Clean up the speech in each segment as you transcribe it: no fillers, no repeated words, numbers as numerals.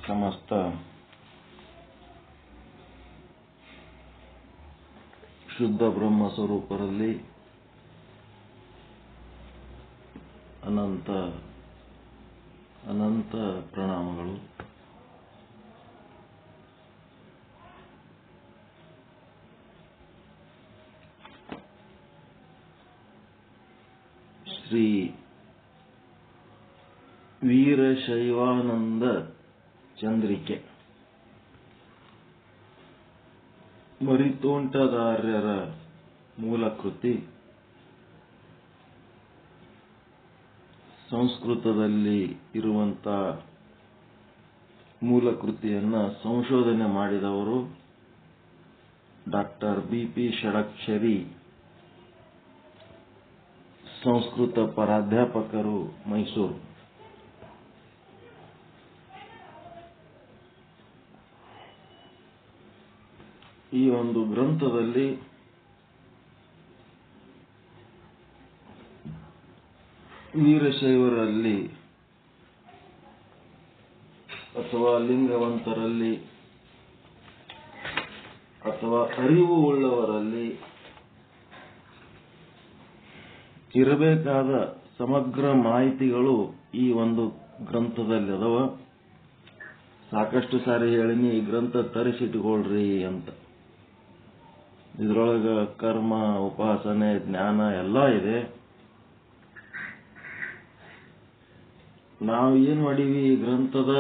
ಸಮಸ್ತ ಶುದ್ಧ ಬ್ರಹ್ಮ ಸ್ವರೂಪರಲ್ಲಿ ಅನಂತ ಅನಂತ ಪ್ರಣಾಮಗಳು. ಶ್ರೀ ವೀರಶೈವಾನಂದ ಚಂದ್ರಿಕೆ ಮರಿತೋಂಟದಾರ್ಯರ ಮೂಲಕೃತಿ. ಸಂಸ್ಕೃತದಲ್ಲಿ ಇರುವಂತ ಮೂಲಕೃತಿಯನ್ನ ಸಂಶೋಧನೆ ಮಾಡಿದವರು ಡಾಕ್ಟರ್ ಬಿ.ಪಿ. ಷಡಕ್ಷರಿ, ಸಂಸ್ಕೃತ ಪ್ರಾಧ್ಯಾಪಕರು, ಮೈಸೂರು. ಈ ಒಂದು ಗ್ರಂಥದಲ್ಲಿ ವೀರಶೈವರಲ್ಲಿ ಅಥವಾ ಲಿಂಗವಂತರಲ್ಲಿ ಅಥವಾ ಅರಿವು ಉಳ್ಳವರಲ್ಲಿ ಇರಬೇಕಾದ ಸಮಗ್ರ ಮಾಹಿತಿಗಳು ಈ ಒಂದು ಗ್ರಂಥದಲ್ಲಿ ಅದಾವ. ಸಾಕಷ್ಟು ಸಾರಿ ಹೇಳಿನಿ, ಈ ಗ್ರಂಥ ತರಿಸಿಟ್ಕೊಳ್ರಿ ಅಂತ. ಇದ್ರೊಳಗ ಕರ್ಮ, ಉಪಾಸನೆ, ಜ್ಞಾನ ಎಲ್ಲ ಇದೆ. ನಾವು ಏನ್ ಮಾಡೀವಿ, ಈ ಗ್ರಂಥದ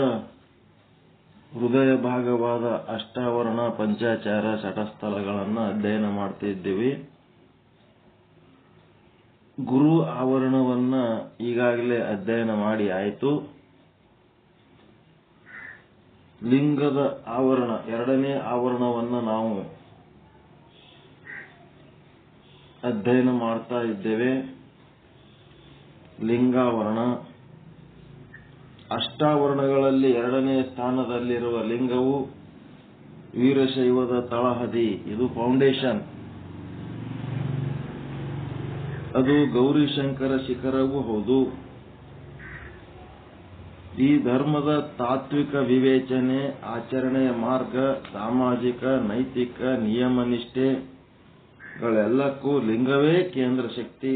ಹೃದಯ ಭಾಗವಾದ ಅಷ್ಟಾವರಣ, ಪಂಚಾಚಾರ, ಶಟಸ್ಥಲಗಳನ್ನ ಅಧ್ಯಯನ ಮಾಡ್ತಿದ್ದೀವಿ. ಗುರು ಆವರಣವನ್ನ ಈಗಾಗಲೇ ಅಧ್ಯಯನ ಮಾಡಿ ಆಯಿತು. ಲಿಂಗದ ಆವರಣ, ಎರಡನೇ ಆವರಣವನ್ನ ನಾವು ಅಧ್ಯಯನ ಮಾಡ್ತಾ ಇದ್ದೇವೆ. ಲಿಂಗಾವರಣ. ಅಷ್ಟಾವರಣಗಳಲ್ಲಿ ಎರಡನೇ ಸ್ಥಾನದಲ್ಲಿರುವ ಲಿಂಗವು ವೀರಶೈವದ ತಳಹದಿ, ಇದು ಫೌಂಡೇಶನ್. ಅದು ಗೌರಿಶಂಕರ ಶಿಖರವೂ ಹೌದು. ಈ ಧರ್ಮದ ತಾತ್ವಿಕ ವಿವೇಚನೆ, ಆಚರಣೆಯ ಮಾರ್ಗ, ಸಾಮಾಜಿಕ, ನೈತಿಕ, ನಿಯಮ ನಿಷ್ಠೆಗಳೆಲ್ಲಕ್ಕೂ ಲಿಂಗವೇ ಕೇಂದ್ರ ಶಕ್ತಿ.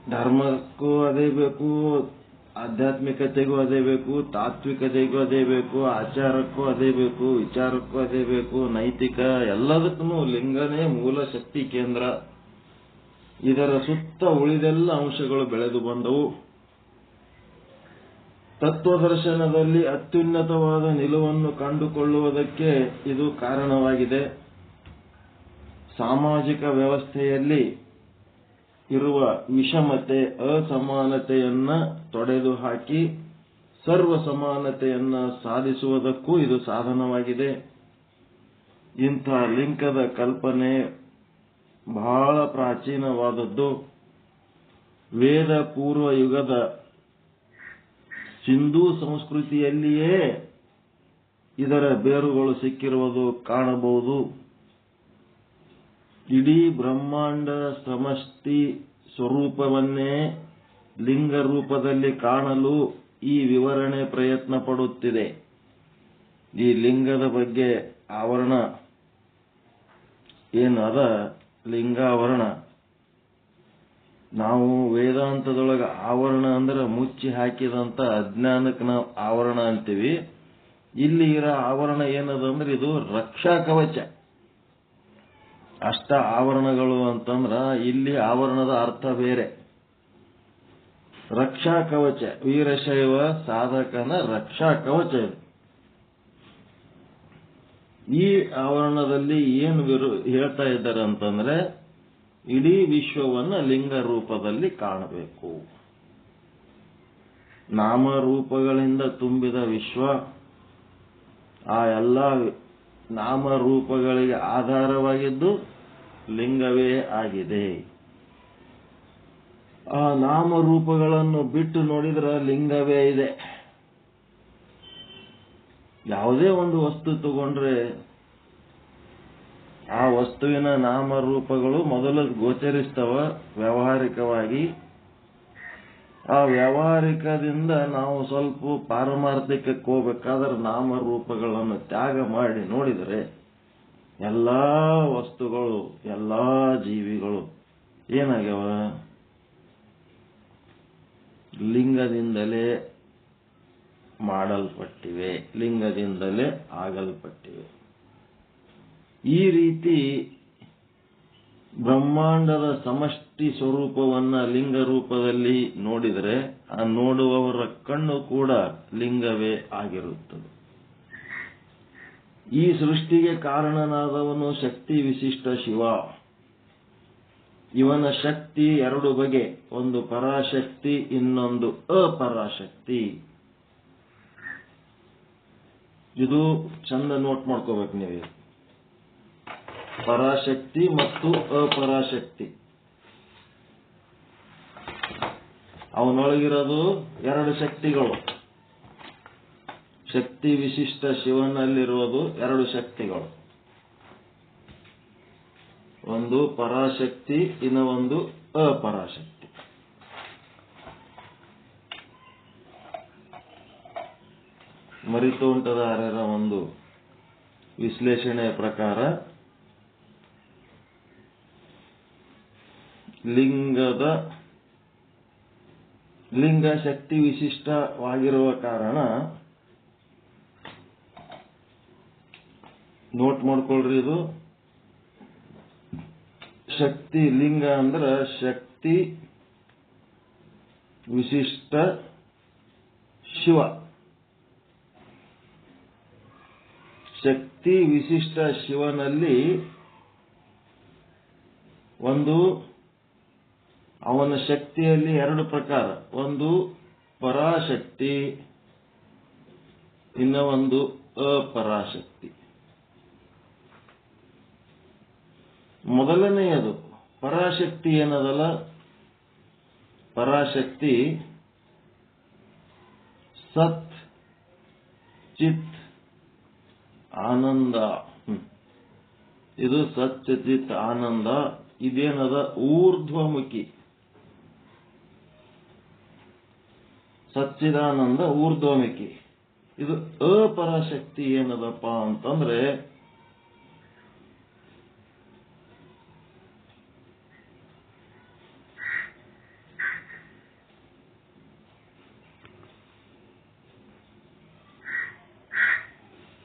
ಧರ್ಮಕ್ಕೂ ಅದೇ ಬೇಕು, ಆಧ್ಯಾತ್ಮಿಕತೆಗೂ ಅದೇ ಬೇಕು, ತಾತ್ವಿಕತೆಗೂ ಅದೇ ಬೇಕು, ಆಚಾರಕ್ಕೂ ಅದೇ ಬೇಕು, ವಿಚಾರಕ್ಕೂ ಅದೇ ಬೇಕು, ನೈತಿಕ ಎಲ್ಲದಕ್ಕೂ ಲಿಂಗನೇ ಮೂಲ ಶಕ್ತಿ ಕೇಂದ್ರ. ಇದರ ಸುತ್ತ ಉಳಿದೆಲ್ಲ ಅಂಶಗಳು ಬೆಳೆದು ಬಂದವು. ತತ್ವದರ್ಶನದಲ್ಲಿ ಅತ್ಯುನ್ನತವಾದ ನಿಲುವನ್ನು ಕಂಡುಕೊಳ್ಳುವುದಕ್ಕೆ ಇದು ಕಾರಣವಾಗಿದೆ. ಸಾಮಾಜಿಕ ವ್ಯವಸ್ಥೆಯಲ್ಲಿ ಇರುವ ವಿಷಮತೆ, ಅಸಮಾನತೆಯನ್ನ ತೊಡೆದು ಹಾಕಿ ಸರ್ವ ಸಮಾನತೆಯನ್ನ ಸಾಧಿಸುವುದಕ್ಕೂ ಇದು ಸಾಧನವಾಗಿದೆ. ಇಂಥ ಲಿಂಗದ ಕಲ್ಪನೆ ಬಹಳ ಪ್ರಾಚೀನವಾದದ್ದು. ವೇದ ಪೂರ್ವ ಯುಗದ ಸಿಂಧೂ ಸಂಸ್ಕೃತಿಯಲ್ಲಿಯೇ ಇದರ ಬೇರುಗಳು ಸಿಕ್ಕಿರುವುದು ಕಾಣಬಹುದು. ಇಡೀ ಬ್ರಹ್ಮಾಂಡ ಸಮಷ್ಟಿ ಸ್ವರೂಪವನ್ನೇ ಲಿಂಗ ರೂಪದಲ್ಲಿ ಕಾಣಲು ಈ ವಿವರಣೆ ಪ್ರಯತ್ನ ಪಡುತ್ತಿದೆ. ಈ ಲಿಂಗದ ಬಗ್ಗೆ ಆವರಣ ಏನದ, ಲಿಂಗಾವರಣ. ನಾವು ವೇದಾಂತದೊಳಗ ಆವರಣ ಅಂದ್ರೆ ಮುಚ್ಚಿ ಹಾಕಿದಂತ ಅಜ್ಞಾನಕ್ಕೆ ನಾವು ಆವರಣ ಅಂತೀವಿ. ಇಲ್ಲಿ ಇರೋ ಆವರಣ ಏನದ ಅಂದ್ರೆ ಇದು ರಕ್ಷಾ ಕವಚ. ಅಷ್ಟ ಆವರಣಗಳು ಅಂತಂದ್ರ ಇಲ್ಲಿ ಆವರಣದ ಅರ್ಥ ಬೇರೆ. ರಕ್ಷಾ ಕವಚ, ವೀರಶೈವ ಸಾಧಕನ ರಕ್ಷಾ ಕವಚ ಇದು. ಈ ಆವರಣದಲ್ಲಿ ಏನು ಹೇಳ್ತಾ ಇದ್ದಾರೆ ಅಂತಂದ್ರೆ, ಇಡೀ ವಿಶ್ವವನ್ನ ಲಿಂಗ ರೂಪದಲ್ಲಿ ಕಾಣಬೇಕು. ನಾಮರೂಪಗಳಿಂದ ತುಂಬಿದ ವಿಶ್ವ, ಆ ಎಲ್ಲ ನಾಮರೂಪಗಳಿಗೆ ಆಧಾರವಾಗಿದ್ದು ಲಿಂಗವೇ ಆಗಿದೆ. ಆ ನಾಮರೂಪಗಳನ್ನು ಬಿಟ್ಟು ನೋಡಿದ್ರೆ ಲಿಂಗವೇ ಇದೆ. ಯಾವುದೇ ಒಂದು ವಸ್ತು ತಗೊಂಡ್ರೆ ಆ ವಸ್ತುವಿನ ನಾಮರೂಪಗಳು ಮೊದಲು ಗೋಚರಿಸ್ತವ ವ್ಯಾವಹಾರಿಕವಾಗಿ. ಆ ವ್ಯಾವಹಾರಿಕದಿಂದ ನಾವು ಸ್ವಲ್ಪ ಪಾರಮಾರ್ಥಿಕಕ್ಕೆ ಹೋಗ್ಬೇಕಾದ್ರೆ ನಾಮರೂಪಗಳನ್ನು ತ್ಯಾಗ ಮಾಡಿ ನೋಡಿದರೆ ಎಲ್ಲಾ ವಸ್ತುಗಳು, ಎಲ್ಲಾ ಜೀವಿಗಳು ಏನಾಗ್ಯಾವ? ಲಿಂಗದಿಂದಲೇ ಮಾಡಲ್ಪಟ್ಟಿವೆ, ಲಿಂಗದಿಂದಲೇ ಆಗಲ್ಪಟ್ಟಿವೆ. ಈ ರೀತಿ ಬ್ರಹ್ಮಾಂಡದ ಸಮಷ್ಟಿ ಸ್ವರೂಪವನ್ನ ಲಿಂಗ ರೂಪದಲ್ಲಿ ನೋಡಿದರೆ ಆ ನೋಡುವವರ ಕಣ್ಣು ಕೂಡ ಲಿಂಗವೇ ಆಗಿರುತ್ತದೆ. ಈ ಸೃಷ್ಟಿಗೆ ಕಾರಣನಾದವನು ಶಕ್ತಿ ವಿಶಿಷ್ಟ ಶಿವ. ಇವನ ಶಕ್ತಿ ಎರಡು ಬಗೆ, ಒಂದು ಪರಾಶಕ್ತಿ, ಇನ್ನೊಂದು ಅಪರಾಶಕ್ತಿ. ಇದು ಚಂದ ನೋಟ್ ಮಾಡ್ಕೋಬೇಕು ನೀವು. ಪರಾಶಕ್ತಿ ಮತ್ತು ಅಪರಾಶಕ್ತಿ, ಅವನೊಳಗಿರೋದು ಎರಡು ಶಕ್ತಿಗಳು. ಶಕ್ತಿ ವಿಶಿಷ್ಟ ಶಿವನಲ್ಲಿರುವುದು ಎರಡು ಶಕ್ತಿಗಳು, ಒಂದು ಪರಾಶಕ್ತಿ, ಇನ್ನು ಒಂದು ಅಪರಾಶಕ್ತಿ. ಮರಿತು ಉಂಟದ ಆರ್ಯರ ಒಂದು ವಿಶ್ಲೇಷಣೆಯ ಪ್ರಕಾರ ಲಿಂಗ ಶಕ್ತಿ ವಿಶಿಷ್ಟವಾಗಿರುವ ಕಾರಣ, ನೋಟ್ ಮಾಡ್ಕೊಳ್ರಿ, ಇದು ಶಕ್ತಿ ಲಿಂಗ ಅಂದ್ರೆ ಶಕ್ತಿ ವಿಶಿಷ್ಟ ಶಿವ. ಶಕ್ತಿ ವಿಶಿಷ್ಟ ಶಿವನಲ್ಲಿ ಅವನ ಶಕ್ತಿಯಲ್ಲಿ ಎರಡು ಪ್ರಕಾರ, ಒಂದು ಪರಾಶಕ್ತಿ, ಇನ್ನ ಒಂದು ಅಪರಾಶಕ್ತಿ. ಮೊದಲನೆಯದು ಪರಾಶಕ್ತಿ ಏನದಲ್ಲ, ಪರಾಶಕ್ತಿ ಸತ್ ಚಿತ್ ಆನಂದ. ಇದು ಸತ್ ಚಿತ್ ಆನಂದ. ಇದೇನದ ಊರ್ಧ್ವಮುಖಿ. ಸಚ್ಚಿದಾನಂದ ಊರ್ಧ್ವಮುಖಿ. ಇದು ಅಪರಾಶಕ್ತಿ ಏನದಪ್ಪ ಅಂತಂದ್ರೆ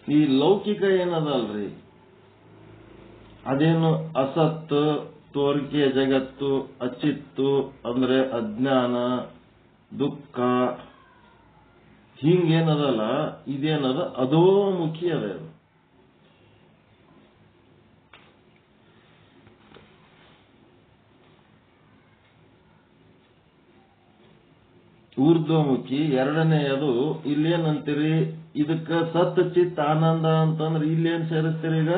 ಈ ಲೌಕಿಕ ಏನದಲ್ರಿ, ಅದೇನು ಅಸತ್, ತೋರಿಕೆಯ ಜಗತ್ತು, ಅಚಿತ್ತು ಅಂದ್ರೆ ಅಜ್ಞಾನ, ದುಃಖ, ಹಿಂಗೇನದಲ್ಲ, ಇದೇನದ ಅಧೋಮುಖಿ ಅದ. ಊರ್ಧ್ವಮುಖಿ ಎರಡನೆಯದು. ಇಲ್ಲೇನಂತೀರಿ, ಇದಕ್ಕ ಸತ್ ಚಿತ್ ಆನಂದ ಅಂತಂದ್ರೆ ಇಲ್ಲೇನ್ ಸೇರಿಸ್ತೀರಿ? ಈಗ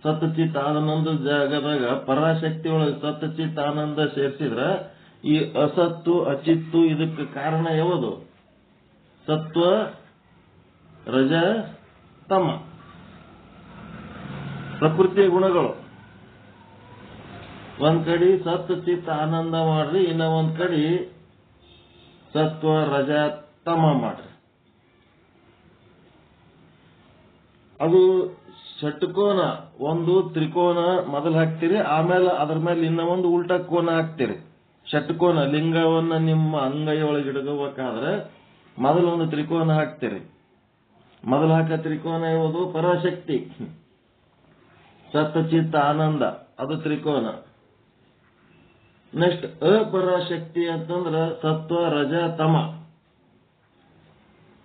ಸತ್ ಚಿತ್ ಆನಂದ ಜಾಗದಾಗ ಪರಾಶಕ್ತಿ ಒಳಗೆ ಸತ್ ಚಿತ್ ಆನಂದ ಸೇರಿಸಿದ್ರ ಈ ಅಸತ್ತು ಅಚಿತ್ತು ಇದಕ್ಕೆ ಕಾರಣ ಯಾವುದು? ಸತ್ವ ರಜ ತಮ, ಪ್ರಕೃತಿಯ ಗುಣಗಳು. ಒಂದ್ ಕಡೆ ಸತ್ ಚಿತ್ ಆನಂದ ಮಾಡ್ರಿ, ಇನ್ನ ಒಂದ್ ಕಡೆ ಸತ್ವ ರಜ ತಮ ಮಾಡ್ರಿ. ಅದು ಷಟ್ಕೋನ, ಒಂದು ತ್ರಿಕೋನ ಮೊದಲು ಹಾಕ್ತಿರಿ, ಆಮೇಲೆ ಅದ್ರ ಮೇಲೆ ಇನ್ನ ಒಂದು ಉಲ್ಟಾ ಕೋನ ಹಾಕ್ತಿರಿ. ಷಟ್ಕೋನ ಲಿಂಗವನ್ನ ನಿಮ್ಮ ಅಂಗೈಯೊಳಗೆ ಹಿಡ್ಕೋಬೇಕಾದ್ರೆ ಮೊದಲು ಒಂದು ತ್ರಿಕೋನ ಹಾಕ್ತಿರಿ. ಮೊದಲು ಹಾಕ ತ್ರಿಕೋನ ಯಾವುದು? ಪರಾಶಕ್ತಿ. ಸತ್ ಚಿತ್ ಆನಂದ, ಅದು ತ್ರಿಕೋನ. ನೆಕ್ಸ್ಟ್ ಅಪರಾಶಕ್ತಿ ಅಂತಂದ್ರ ಸತ್ವ ರಜ ತಮ,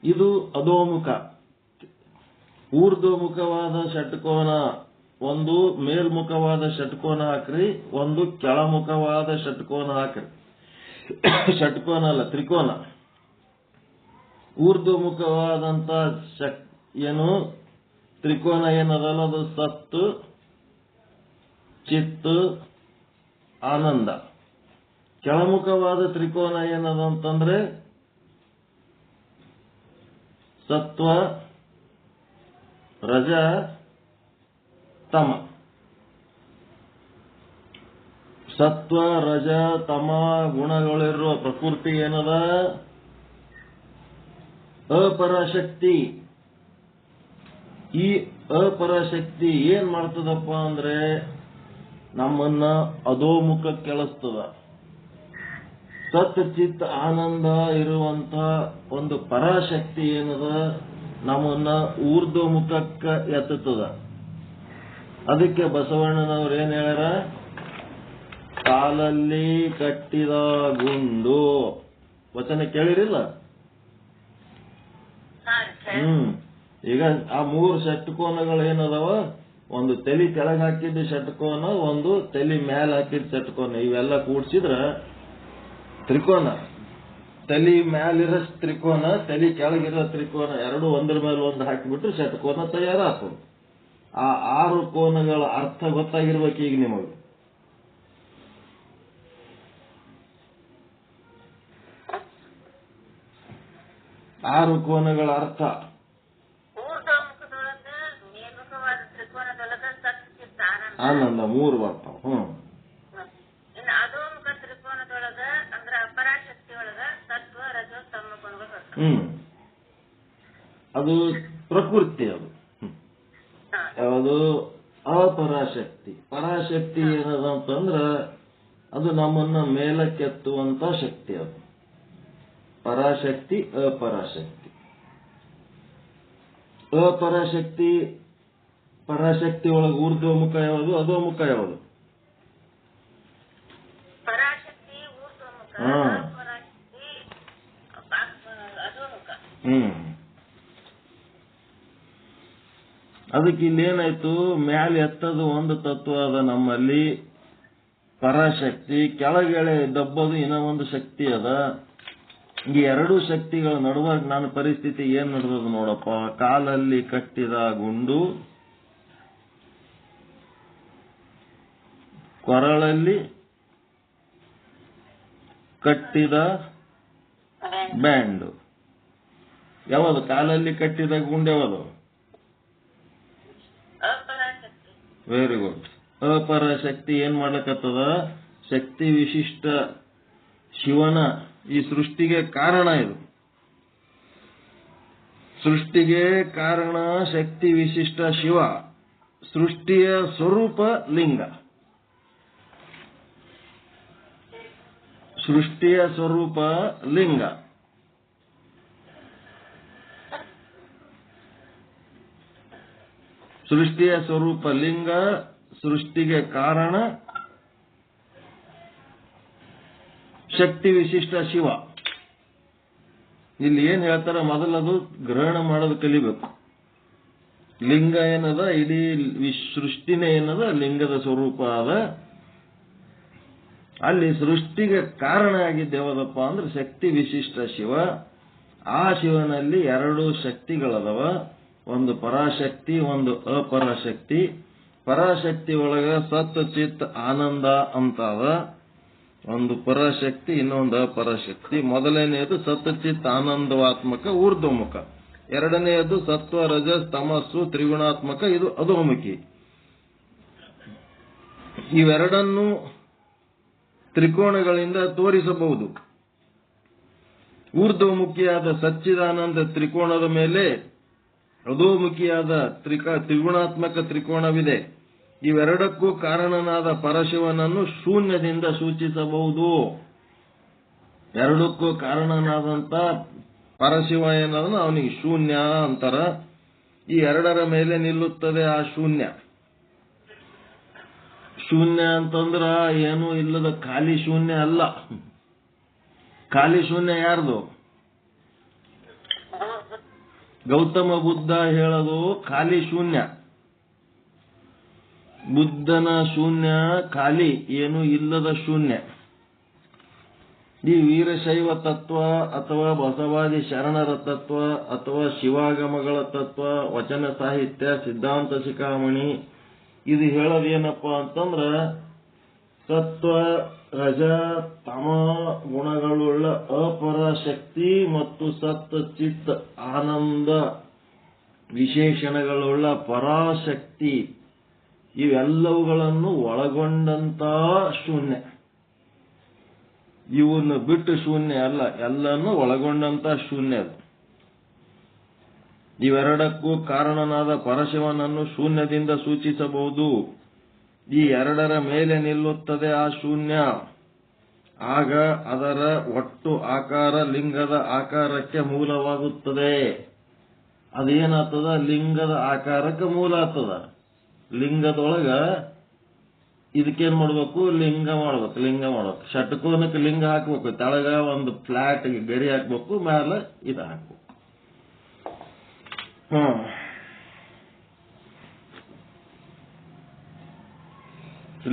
ಇದು ಅಧೋಮುಖ. ಊರ್ಧ್ವಮುಖವಾದ ಷಟ್ಕೋನ, ಒಂದು ಮೇಲ್ಮುಖವಾದ ಷಟ್ಕೋನ ಹಾಕ್ರಿ, ಒಂದು ಕೆಳಮುಖವಾದ ಷಟ್ಕೋನ ಹಾಕ್ರಿ. ಷಟ್ಕೋನ ಅಲ್ಲ, ತ್ರಿಕೋನ. ಊರ್ಧ್ವಮುಖವಾದಂತ ಏನು ತ್ರಿಕೋನ ಏನದಲ್ಲ, ಅದು ಸತ್ತು ಚಿತ್ತು ಆನಂದ. ಕೆಳಮುಖವಾದ ತ್ರಿಕೋನ ಏನದ ಅಂತಂದ್ರೆ ಸತ್ವ ರಜ ತಮ. ಸತ್ವ ರಜ ತಮ ಗುಣಗಳಿರುವ ಪ್ರಕೃತಿ ಏನದ ಅಪರಾಶಕ್ತಿ. ಈ ಅಪರಾಶಕ್ತಿ ಏನ್ ಮಾಡ್ತದಪ್ಪ ಅಂದ್ರೆ ನಮ್ಮನ್ನ ಅಧೋಮುಖ ಕೆಳಿಸ್ತದ. ಸತ್ ಚಿತ್ ಆನಂದ ಇರುವಂತ ಒಂದು ಪರಾಶಕ್ತಿ ಏನದ ನಮ್ಮನ್ನ ಊರ್ಧ್ವಮುಖಕ್ಕ ಎತ್ತುತ್ತದ. ಅದಕ್ಕೆ ಬಸವಣ್ಣನವ್ರು ಏನ್ ಹೇಳ್ಯಾರ, ಕಾಲಲ್ಲಿ ಕಟ್ಟಿದ ಗುಂಡು. ವಚನ ಕೇಳಿರಿಲ್ಲ? ಈಗ ಆ 3 ಷಟ್ಕೋನಗಳು ಏನದಾವ, ಒಂದು ತಲೆ ಕೆಳಗೆ ಹಾಕಿದ್ದ ಷಟ್ಕೋನ, ಒಂದು ತಲೆ ಮೇಲೆ ಹಾಕಿದ ಷಟ್ಕೋನ, ಇವೆಲ್ಲ ಕೂಡ್ಸಿದ್ರ ತ್ರಿಕೋನ. ತಲೆ ಮ್ಯಾಲಿರೋ ತ್ರಿಕೋನ, ತಲೆ ಕೆಳಗಿರೋ ತ್ರಿಕೋನ ಎರಡು ಒಂದ್ರ ಮೇಲೆ ಒಂದು ಹಾಕಿಬಿಟ್ರೆ ಷಟ್ಕೋನ ತಯಾರಾಗ್ತದೆ. ಆ 6 ಕೋನಗಳ ಅರ್ಥ ಗೊತ್ತಾಗಿರ್ಬೇಕು ಈಗ ನಿಮಗೆ. ಆರು ಕೋನಗಳ ಅರ್ಥ ಆನಂದ 3 ಬರ್ತಾವ. ಅದು ಪ್ರಕೃತಿ. ಅದು ಅಪರಾಶಕ್ತಿ. ಪರಾಶಕ್ತಿ ಏನದ ಅಂತಂದ್ರ ಅದು ನಮ್ಮನ್ನ ಮೇಲಕ್ಕೆತ್ತುವಂತ ಶಕ್ತಿ. ಅದು ಪರಾಶಕ್ತಿ ಅಪರಾಶಕ್ತಿ. ಅಪರಾಶಕ್ತಿ ಪರಾಶಕ್ತಿ ಒಳಗೆ ಊರ್ಧ್ವಮುಖ ಯಾವುದು, ಅಧೋಮುಖ ಯಾವುದು? ಅದಕ್ಕೆ ಇಲ್ಲೇನಾಯ್ತು, ಮ್ಯಾಲೆ ಎತ್ತದು ಒಂದು ತತ್ವ ಅದ ನಮ್ಮಲ್ಲಿ ಪರಾಶಕ್ತಿ, ಕೆಳಗೆಳೆ ದಬ್ಬದು ಇನ್ನೂ ಒಂದು ಶಕ್ತಿ ಅದ. ಈ 2 ಶಕ್ತಿಗಳ ನಡುವಾಗ ನನ್ನ ಪರಿಸ್ಥಿತಿ ಏನ್ ನಡೆದದು ನೋಡಪ್ಪ. ಕಾಲಲ್ಲಿ ಕಟ್ಟಿದ ಗುಂಡು, ಕೊರಳಲ್ಲಿ ಕಟ್ಟಿದ ಬ್ಯಾಂಡ್. ಯಾವುದು ಕಾಲಲ್ಲಿ ಕಟ್ಟಿದ ಗುಂಡು? ಯಾವುದು? Very good. ಅಪರಾಶಕ್ತಿ ಏನ್ ಮಾಡ್ಲಕತ್ತದ, ಶಕ್ತಿ ವಿಶಿಷ್ಟ ಶಿವನ ಈ ಸೃಷ್ಟಿಗೆ ಕಾರಣ. ಇದು ಸೃಷ್ಟಿಗೆ ಕಾರಣ ಶಕ್ತಿ ವಿಶಿಷ್ಟ ಶಿವ. ಸೃಷ್ಟಿಯ ಸ್ವರೂಪ ಲಿಂಗ. ಸೃಷ್ಟಿಯ ಸ್ವರೂಪ ಲಿಂಗ. ಸೃಷ್ಟಿಯ ಸ್ವರೂಪ ಲಿಂಗ, ಸೃಷ್ಟಿಗೆ ಕಾರಣ ಶಕ್ತಿ ವಿಶಿಷ್ಟ ಶಿವ. ಇಲ್ಲಿ ಏನ್ ಹೇಳ್ತಾರ, ಮೊದಲದು ಗ್ರಹಣ ಮಾಡೋದು ಕಲಿಬೇಕು. ಲಿಂಗ ಏನದ, ಇಡೀ ಸೃಷ್ಟಿನೇ ಏನದ ಲಿಂಗದ ಸ್ವರೂಪ ಅದ. ಅಲ್ಲಿ ಸೃಷ್ಟಿಗೆ ಕಾರಣ ಆಗಿದ್ದ ಯಾವುದಪ್ಪ ಅಂದ್ರೆ ಶಕ್ತಿ ವಿಶಿಷ್ಟ ಶಿವ. ಆ ಶಿವನಲ್ಲಿ 2 ಶಕ್ತಿಗಳದವ, ಒಂದು ಪರಾಶಕ್ತಿ, ಒಂದು ಅಪರಾಶಕ್ತಿ. ಪರಾಶಕ್ತಿ ಒಳಗ ಸತ್ ಚಿತ್ ಆನಂದ ಅಂತವ, ಒಂದು ಪರಾಶಕ್ತಿ, ಇನ್ನೊಂದು ಅಪರಾಶಕ್ತಿ. ಮೊದಲನೆಯದು ಸತ್ ಚಿತ್ ಆನಂದವಾತ್ಮಕ ಊರ್ಧ್ವಮುಖ, ಎರಡನೆಯದು ಸತ್ವ ರಜಸ್ ತಮಸ್ಸು ತ್ರಿಗುಣಾತ್ಮಕ, ಇದು ಅಧೋಮುಖಿ. ಇವೆರಡನ್ನು ತ್ರಿಕೋಣಗಳಿಂದ ತೋರಿಸಬಹುದು. ಊರ್ಧ್ವಮುಖಿಯಾದ ಸಚ್ಚಿದಾನಂದ ತ್ರಿಕೋಣದ ಮೇಲೆ ಅಧೋಮುಖಿಯಾದ ತ್ರಿಗುಣಾತ್ಮಕ ತ್ರಿಕೋಣವಿದೆ. ಇವೆರಡಕ್ಕೂ ಕಾರಣನಾದ ಪರಶಿವನನ್ನು ಶೂನ್ಯದಿಂದ ಸೂಚಿಸಬಹುದು. ಎರಡಕ್ಕೂ ಕಾರಣನಾದಂತ ಪರಶಿವ ಏನದ ಅವನಿಗೆ ಶೂನ್ಯ ಅಂತಾರ. ಈ 2ರ ಮೇಲೆ ನಿಲ್ಲುತ್ತದೆ ಆ ಶೂನ್ಯ. ಶೂನ್ಯ ಅಂತಂದ್ರ ಏನೂ ಇಲ್ಲದ ಖಾಲಿ ಶೂನ್ಯ ಅಲ್ಲ. ಖಾಲಿ ಶೂನ್ಯ ಯಾರ್ದು? ಗೌತಮ ಬುದ್ಧ ಹೇಳೋದು ಖಾಲಿ ಶೂನ್ಯ. ಬುದ್ಧನ ಶೂನ್ಯ ಖಾಲಿ, ಏನೂ ಇಲ್ಲದ ಶೂನ್ಯ. ಈ ವೀರಶೈವ ತತ್ವ ಅಥವಾ ಬಸವಾದಿ ಶರಣರ ತತ್ವ ಅಥವಾ ಶಿವಾಗಮಗಳ ತತ್ವ, ವಚನ ಸಾಹಿತ್ಯ, ಸಿದ್ಧಾಂತ ಶಿಖಾಮಣಿ ಇದು ಹೇಳೋದೇನಪ್ಪ ಅಂತಂದ್ರ ಸತ್ವ ರಜ ತಮ ಗುಣಗಳುಳ್ಳ ಅಪರಾಶಕ್ತಿ ಮತ್ತು ಸತ್ ಚಿತ್ ಆನಂದ ವಿಶೇಷಣಗಳುಳ್ಳ ಪರಾಶಕ್ತಿ ಇವೆಲ್ಲವುಗಳನ್ನು ಒಳಗೊಂಡಂತ ಶೂನ್ಯ. ಇವನ್ನ ಬಿಟ್ಟು ಶೂನ್ಯ ಅಲ್ಲ, ಎಲ್ಲನೂ ಒಳಗೊಂಡಂತ ಶೂನ್ಯ ಅದು. ಇವೆರಡಕ್ಕೂ ಕಾರಣನಾದ ಪರಶಿವನನ್ನು ಶೂನ್ಯದಿಂದ ಸೂಚಿಸಬಹುದು. ಈ ಎರಡರ ಮೇಲೆ ನಿಲ್ಲುತ್ತದೆ ಆ ಶೂನ್ಯ. ಆಗ ಅದರ ಒಟ್ಟು ಆಕಾರ ಲಿಂಗದ ಆಕಾರಕ್ಕೆ ಮೂಲವಾಗುತ್ತದೆ. ಅದೇನಾಗ್ತದ? ಲಿಂಗದ ಆಕಾರಕ್ಕೆ ಮೂಲ ಆಗ್ತದ. ಲಿಂಗದೊಳಗ ಇದಕ್ಕೇನ್ ಮಾಡ್ಬೇಕು? ಲಿಂಗ ಮಾಡ್ಬೇಕು. ಷಟ್ಕೋನಕ್ಕೆ ಲಿಂಗ ಹಾಕ್ಬೇಕು. ತೆಳಗ ಒಂದು ಫ್ಲಾಟ್ ಗಡಿ ಹಾಕ್ಬೇಕು, ಮೇಲೆ ಇದು ಹಾಕ್ಬೇಕು.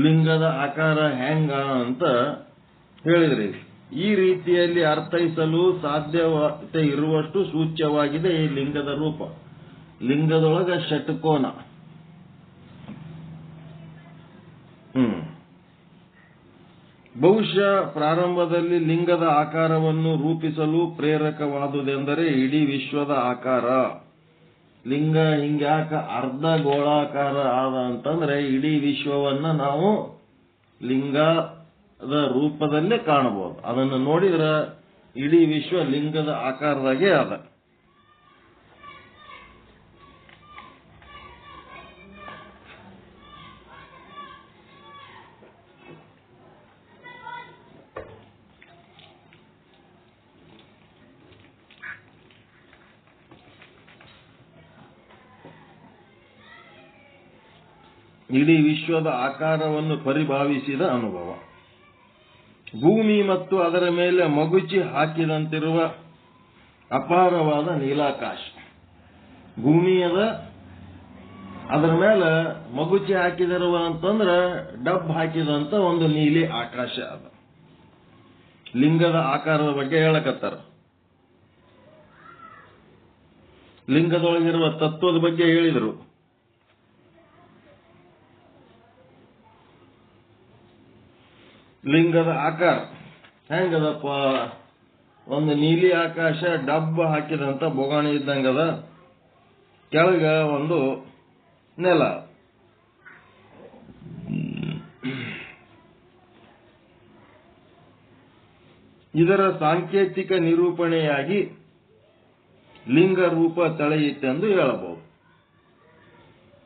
ಲಿಂಗದ ಆಕಾರ ಹೆಂಗ ಅಂತ ಹೇಳಿದ್ರಿ. ಈ ರೀತಿಯಲ್ಲಿ ಅರ್ಥೈಸಲು ಸಾಧ್ಯತೆ ಇರುವಷ್ಟು ಸೂಚ್ಯವಾಗಿದೆ ಈ ಲಿಂಗದ ರೂಪ. ಲಿಂಗದೊಳಗ ಷಟ್ಕೋನ. ಬಹುಶಃ ಪ್ರಾರಂಭದಲ್ಲಿ ಲಿಂಗದ ಆಕಾರವನ್ನು ರೂಪಿಸಲು ಪ್ರೇರಕವಾದುದೆಂದರೆ ಇಡೀ ವಿಶ್ವದ ಆಕಾರ. ಲಿಂಗ ಹಿಂಗ್ಯಾಕ ಅರ್ಧ ಗೋಳಾಕಾರ ಆದ ಅಂತಂದ್ರೆ ಇಡೀ ವಿಶ್ವವನ್ನ ನಾವು ಲಿಂಗದ ರೂಪದಲ್ಲೇ ಕಾಣಬಹುದು. ಅದನ್ನು ನೋಡಿದ್ರೆ ಇಡೀ ವಿಶ್ವ ಲಿಂಗದ ಆಕಾರದಾಗೆ ಅದ. ಇಡೀ ವಿಶ್ವದ ಆಕಾರವನ್ನು ಪರಿಭಾವಿಸಿದ ಅನುಭವ. ಭೂಮಿ ಮತ್ತು ಅದರ ಮೇಲೆ ಮಗುಚಿ ಹಾಕಿದಂತಿರುವ ಅಪಾರವಾದ ನೀಲಾಕಾಶ. ಭೂಮಿ ಅದ, ಅದರ ಮೇಲೆ ಮಗುಚಿ ಹಾಕಿದಿರುವ ಅಂತಂದ್ರ ಡಬ್ ಹಾಕಿದಂತ ಒಂದು ನೀಲಿ ಆಕಾಶ ಅದ. ಲಿಂಗದ ಆಕಾರದ ಬಗ್ಗೆ ಹೇಳಕತ್ತಾರ. ಲಿಂಗದೊಳಗಿರುವ ತತ್ವದ ಬಗ್ಗೆ ಹೇಳಿದರು. ಲಿಂಗದ ಆಕಾರ ಹೆಂಗದಪ್ಪ? ಒಂದು ನೀಲಿ ಆಕಾಶ ಡಬ್ಬ ಹಾಕಿದಂತ ಬೊಗಾಣಿ ಇದ್ದಂಗದ, ಕೆಳಗ ಒಂದು ನೆಲ. ಇದರ ಸಾಂಕೇತಿಕ ನಿರೂಪಣೆಯಾಗಿ ಲಿಂಗ ರೂಪ ತಳೆಯಿತೆಂದು ಹೇಳಬಹುದು.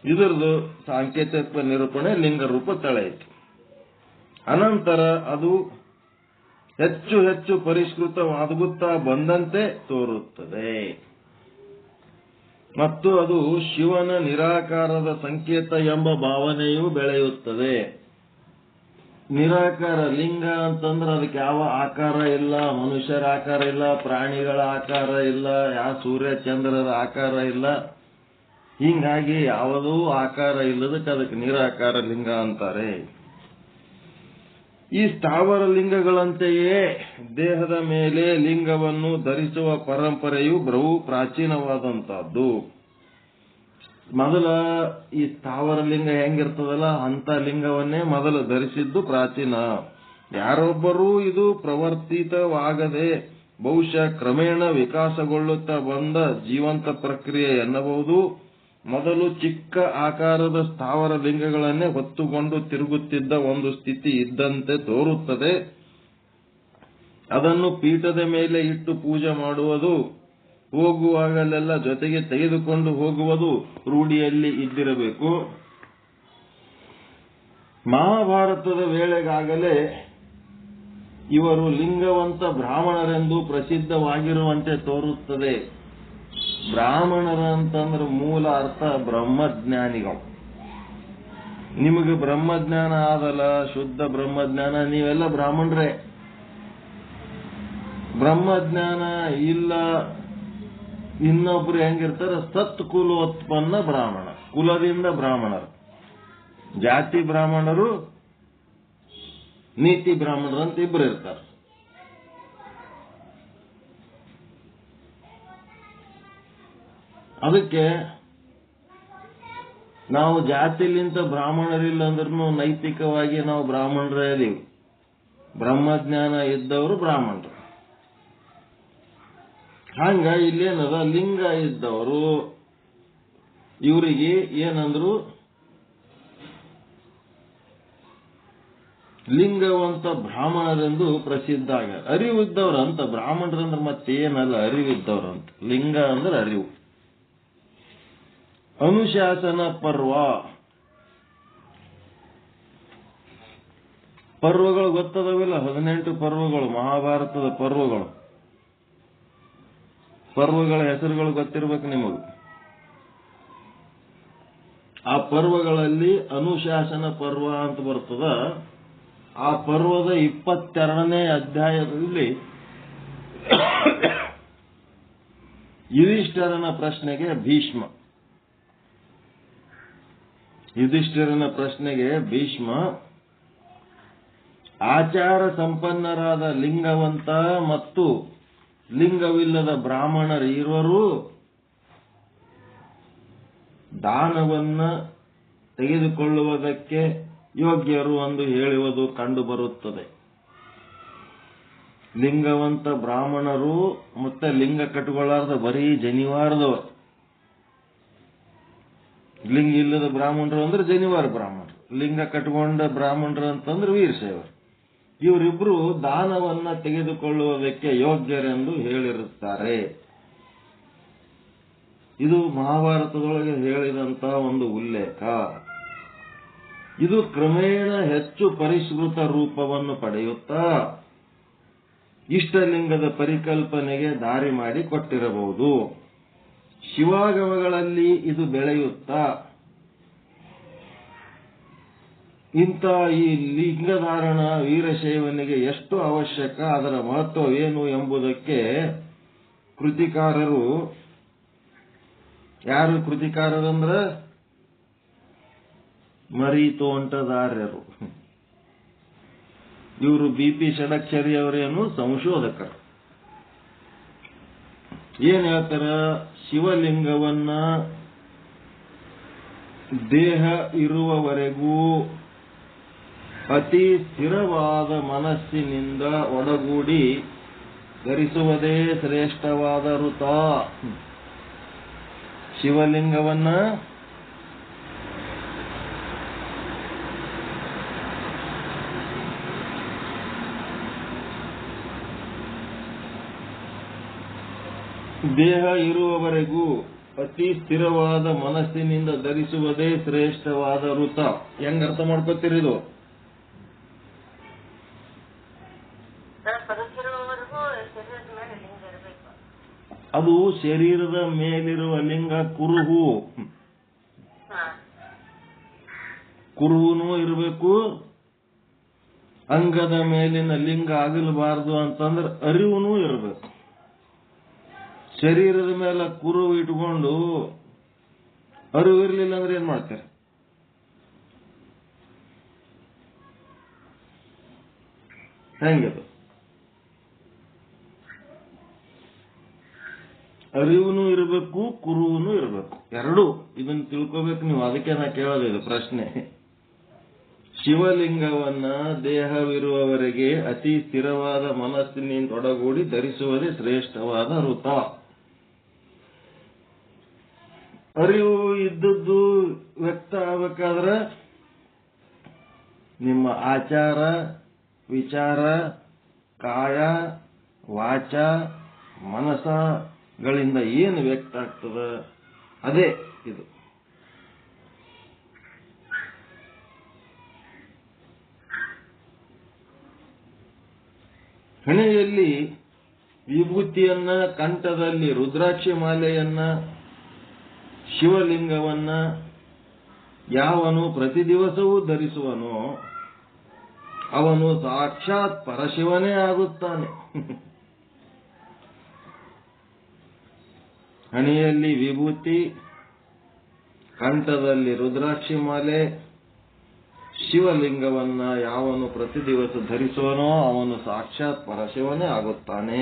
ಇದರದು ಸಾಂಕೇತಿಕ ನಿರೂಪಣೆ ಲಿಂಗ ರೂಪ ತಳೆಯಿತು. ಅನಂತರ ಅದು ಹೆಚ್ಚು ಹೆಚ್ಚು ಪರಿಷ್ಕೃತವಾಗುತ್ತಾ ಬಂದಂತೆ ತೋರುತ್ತದೆ ಮತ್ತು ಅದು ಶಿವನ ನಿರಾಕಾರದ ಸಂಕೇತ ಎಂಬ ಭಾವನೆಯೂ ಬೆಳೆಯುತ್ತದೆ. ನಿರಾಕಾರ ಲಿಂಗ ಅಂತಂದ್ರೆ ಅದಕ್ಕೆ ಯಾವ ಆಕಾರ ಇಲ್ಲ, ಮನುಷ್ಯರ ಆಕಾರ ಇಲ್ಲ, ಪ್ರಾಣಿಗಳ ಆಕಾರ ಇಲ್ಲ, ಯಾವ ಸೂರ್ಯ ಚಂದ್ರರ ಆಕಾರ ಇಲ್ಲ. ಹಿಂಗಾಗಿ ಯಾವುದೂ ಆಕಾರ ಇಲ್ಲದಕ್ಕೆ ಅದಕ್ಕೆ ನಿರಾಕಾರ ಲಿಂಗ ಅಂತಾರೆ. ಈ ಸ್ಥಾವರ ಲಿಂಗಗಳಂತೆಯೇ ದೇಹದ ಮೇಲೆ ಲಿಂಗವನ್ನು ಧರಿಸುವ ಪರಂಪರೆಯು ಬಹು ಪ್ರಾಚೀನವಾದಂತಹದ್ದು. ಮೊದಲ ಈ ಸ್ಥಾವರ ಲಿಂಗ ಹೆಂಗಿರ್ತದಲ್ಲ ಅಂತ ಲಿಂಗವನ್ನೇ ಮೊದಲು ಧರಿಸಿದ್ದು ಪ್ರಾಚೀನ. ಯಾರೊಬ್ಬರೂ ಇದು ಪ್ರವರ್ತಿತವಾಗದೆ ಬಹುಶಃ ಕ್ರಮೇಣ ವಿಕಾಸಗೊಳ್ಳುತ್ತಾ ಬಂದ ಜೀವಂತ ಪ್ರಕ್ರಿಯೆ ಎನ್ನಬಹುದು. ಮೊದಲು ಚಿಕ್ಕ ಆಕಾರದ ಸ್ಥಾವರ ಲಿಂಗಗಳನ್ನೇ ಹೊತ್ತುಕೊಂಡು ತಿರುಗುತ್ತಿದ್ದ ಒಂದು ಸ್ಥಿತಿ ಇದ್ದಂತೆ ತೋರುತ್ತದೆ. ಅದನ್ನು ಪೀಠದ ಮೇಲೆ ಇಟ್ಟು ಪೂಜೆ ಮಾಡುವುದು, ಹೋಗುವಾಗಲೆಲ್ಲ ಜೊತೆಗೆ ತೆಗೆದುಕೊಂಡು ಹೋಗುವುದು ರೂಢಿಯಲ್ಲಿ ಇದ್ದಿರಬೇಕು. ಮಹಾಭಾರತದ ವೇಳೆಗಾಗಲೇ ಇವರು ಲಿಂಗವಂತ ಬ್ರಾಹ್ಮಣರೆಂದು ಪ್ರಸಿದ್ಧವಾಗಿರುವಂತೆ ತೋರುತ್ತದೆ. ಬ್ರಾಹ್ಮಣರ ಅಂತಂದ್ರೆ ಮೂಲ ಅರ್ಥ ಬ್ರಹ್ಮಜ್ಞಾನಿಗಳು. ನಿಮಗೆ ಬ್ರಹ್ಮಜ್ಞಾನ ಆದಲ್ಲ, ಶುದ್ಧ ಬ್ರಹ್ಮಜ್ಞಾನ, ನೀವೆಲ್ಲ ಬ್ರಾಹ್ಮಣರೇ. ಬ್ರಹ್ಮಜ್ಞಾನ ಇಲ್ಲ ಇನ್ನೊಬ್ರು ಹೆಂಗಿರ್ತಾರೆ? ಸತ್ ಕುಲೋತ್ಪನ್ನ ಬ್ರಾಹ್ಮಣ, ಕುಲದಿಂದ ಬ್ರಾಹ್ಮಣರು. ಜಾತಿ ಬ್ರಾಹ್ಮಣರು, ನೀತಿ ಬ್ರಾಹ್ಮಣರು ಅಂತ ಇಬ್ರು ಇರ್ತಾರೆ. ಅದಕ್ಕೆ ನಾವು ಜಾತಿಲಿಂತ ಬ್ರಾಹ್ಮಣರಿಲ್ಲ ಅಂದ್ರೂ ನೈತಿಕವಾಗಿ ನಾವು ಬ್ರಾಹ್ಮಣರೇ ಇದೀವಿ. ಬ್ರಹ್ಮಜ್ಞಾನ ಇದ್ದವರು ಬ್ರಾಹ್ಮಣರು. ಹಂಗ ಇಲ್ಲೇನದ, ಲಿಂಗ ಇದ್ದವರು ಇವರಿಗೆ ಏನಂದ್ರು ಲಿಂಗವಂತ ಬ್ರಾಹ್ಮಣರೆಂದು ಪ್ರಸಿದ್ಧ ಆಗ್ಯಾರ. ಅರಿವಿದ್ದವ್ರಂತ ಬ್ರಾಹ್ಮಣರಂದ್ರೆ ಮತ್ತೇನಲ್ಲ, ಅರಿವಿದ್ದವ್ರಂತ. ಲಿಂಗ ಅಂದ್ರೆ ಅರಿವು. ಅನುಶಾಸನ ಪರ್ವ, ಪರ್ವಗಳು ಗೊತ್ತದವಿಲ್ಲ? 18 ಪರ್ವಗಳು, ಮಹಾಭಾರತದ ಪರ್ವಗಳು. ಪರ್ವಗಳ ಹೆಸರುಗಳು ಗೊತ್ತಿರ್ಬೇಕು ನಿಮಗೂ. ಆ ಪರ್ವಗಳಲ್ಲಿ ಅನುಶಾಸನ ಪರ್ವ ಅಂತ ಬರ್ತದ. ಆ ಪರ್ವದ 22ನೇ ಅಧ್ಯಾಯದಲ್ಲಿ ಯುಧಿಷ್ಠಿರನ ಪ್ರಶ್ನೆಗೆ ಭೀಷ್ಮ ಆಚಾರ ಸಂಪನ್ನರಾದ ಲಿಂಗವಂತ ಮತ್ತು ಲಿಂಗವಿಲ್ಲದ ಬ್ರಾಹ್ಮಣರಿರುವರು ದಾನವನ್ನ ತೆಗೆದುಕೊಳ್ಳುವುದಕ್ಕೆ ಯೋಗ್ಯರು ಎಂದು ಹೇಳುವುದು ಕಂಡುಬರುತ್ತದೆ. ಲಿಂಗವಂತ ಬ್ರಾಹ್ಮಣರು ಮತ್ತೆ ಲಿಂಗ ಕಟ್ಟಿಕೊಳ್ಳಾರ್ದ ಬರೀ ಜನಿವಾರದವರು. ಲಿಂಗ ಇಲ್ಲದ ಬ್ರಾಹ್ಮಣರು ಅಂದ್ರೆ ಜನಿವಾರ ಬ್ರಾಹ್ಮಣರು, ಲಿಂಗ ಕಟ್ಟಿಕೊಂಡ ಬ್ರಾಹ್ಮಣರು ಅಂತಂದ್ರೆ ವೀರಶೈವರು. ಇವರಿಬ್ರು ದಾನವನ್ನ ತೆಗೆದುಕೊಳ್ಳುವುದಕ್ಕೆ ಯೋಗ್ಯರೆಂದು ಹೇಳಿರುತ್ತಾರೆ. ಇದು ಮಹಾಭಾರತದೊಳಗೆ ಹೇಳಿದಂತ ಒಂದು ಉಲ್ಲೇಖ. ಇದು ಕ್ರಮೇಣ ಹೆಚ್ಚು ಪರಿಷ್ಕೃತ ರೂಪವನ್ನು ಪಡೆಯುತ್ತಾ ಇಷ್ಟಲಿಂಗದ ಪರಿಕಲ್ಪನೆಗೆ ದಾರಿ ಮಾಡಿ ಕೊಟ್ಟಿರಬಹುದು. ಶಿವಾಗಮಗಳಲ್ಲಿ ಇದು ಬೆಳೆಯುತ್ತಾ ಇಂಥ ಈ ಲಿಂಗಧಾರಣ ವೀರಶೈವನಿಗೆ ಎಷ್ಟು ಅವಶ್ಯಕ, ಅದರ ಮಹತ್ವವೇನು ಎಂಬುದಕ್ಕೆ ಕೃತಿಕಾರರು, ಯಾರು ಕೃತಿಕಾರರಂದ್ರ ಮರಿತೋಂಟದಾರ್ಯರು, ಇವರು BP ಷಡಕ್ಷರಿ ಅವರೇನು ಸಂಶೋಧಕರು. ಏನ್ ಹೇಳ್ತಾರ? ಶಿವಲಿಂಗವನ್ನ ದೇಹ ಇರುವವರೆಗೂ ಅತಿ ಸ್ಥಿರವಾದ ಮನಸ್ಸಿನಿಂದ ಒಡಗೂಡಿ ಧರಿಸುವುದೇ ಶ್ರೇಷ್ಠವಾದ ಋತ. ಶಿವಲಿಂಗವನ್ನ ದೇಹ ಇರುವವರೆಗೂ ಅತಿ ಸ್ಥಿರವಾದ ಮನಸ್ಸಿನಿಂದ ಧರಿಸುವುದೇ ಶ್ರೇಷ್ಠವಾದ ಋತ. ಹೆಂಗ್ ಅರ್ಥ ಮಾಡ್ಕೊತೀರಿದು? ಅದು ಶರೀರದ ಮೇಲಿರುವ ಲಿಂಗ ಕುರುಹು, ಕುರುಹುನೂ ಇರಬೇಕು. ಅಂಗದ ಮೇಲಿನ ಲಿಂಗ ಆಗಲಬಾರದು ಅಂತಂದ್ರೆ ಅರಿವುನೂ ಇರಬೇಕು. ಶರೀರದ ಮೇಲೆ ಕುರುಹು ಇಟ್ಕೊಂಡು ಅರಿವು ಇರ್ಲಿಲ್ಲ ಅಂದ್ರೆ ಏನ್ ಮಾಡ್ತಾರೆ? ಹೆಂಗದು? ಅರಿವುನೂ ಇರಬೇಕು, ಕುರುಹುನೂ ಇರಬೇಕು, ಎರಡೂ. ಇದನ್ನು ತಿಳ್ಕೋಬೇಕು ನೀವು. ಅದಕ್ಕೆ ನಾ ಕೇಳೋದು ಇದು ಪ್ರಶ್ನೆ. ಶಿವಲಿಂಗವನ್ನ ದೇಹವಿರುವವರೆಗೆ ಅತಿ ಸ್ಥಿರವಾದ ಮನಸ್ಸಿನಿಂದ ಒಡಗೂಡಿ ಧರಿಸುವುದೇ ಶ್ರೇಷ್ಠವಾದ ಋತ. ಅರಿವು ಇದ್ದದ್ದು ವ್ಯಕ್ತ ಆಗಬೇಕಾದ್ರೆ ನಿಮ್ಮ ಆಚಾರ ವಿಚಾರ ಕಾಯ ವಾಚ ಮನಸಗಳಿಂದ ಏನು ವ್ಯಕ್ತ ಆಗ್ತದ ಅದೇ ಇದು. ಹಣೆಯಲ್ಲಿ ವಿಭೂತಿಯನ್ನ, ಕಂಠದಲ್ಲಿ ರುದ್ರಾಕ್ಷಿ ಮಾಲೆಯನ್ನ, ಶಿವಲಿಂಗವನ್ನ ಯಾವನು ಪ್ರತಿ ದಿವಸವೂ ಧರಿಸುವನೋ ಅವನು ಸಾಕ್ಷಾತ್ ಪರಶಿವನೇ ಆಗುತ್ತಾನೆ. ಹಣೆಯಲ್ಲಿ ವಿಭೂತಿ, ಕಂಠದಲ್ಲಿ ರುದ್ರಾಕ್ಷಿ ಮಾಲೆ, ಶಿವಲಿಂಗವನ್ನ ಯಾವನು ಪ್ರತಿ ದಿವಸ ಧರಿಸುವನೋ ಅವನು ಸಾಕ್ಷಾತ್ ಪರಶಿವನೇ ಆಗುತ್ತಾನೆ,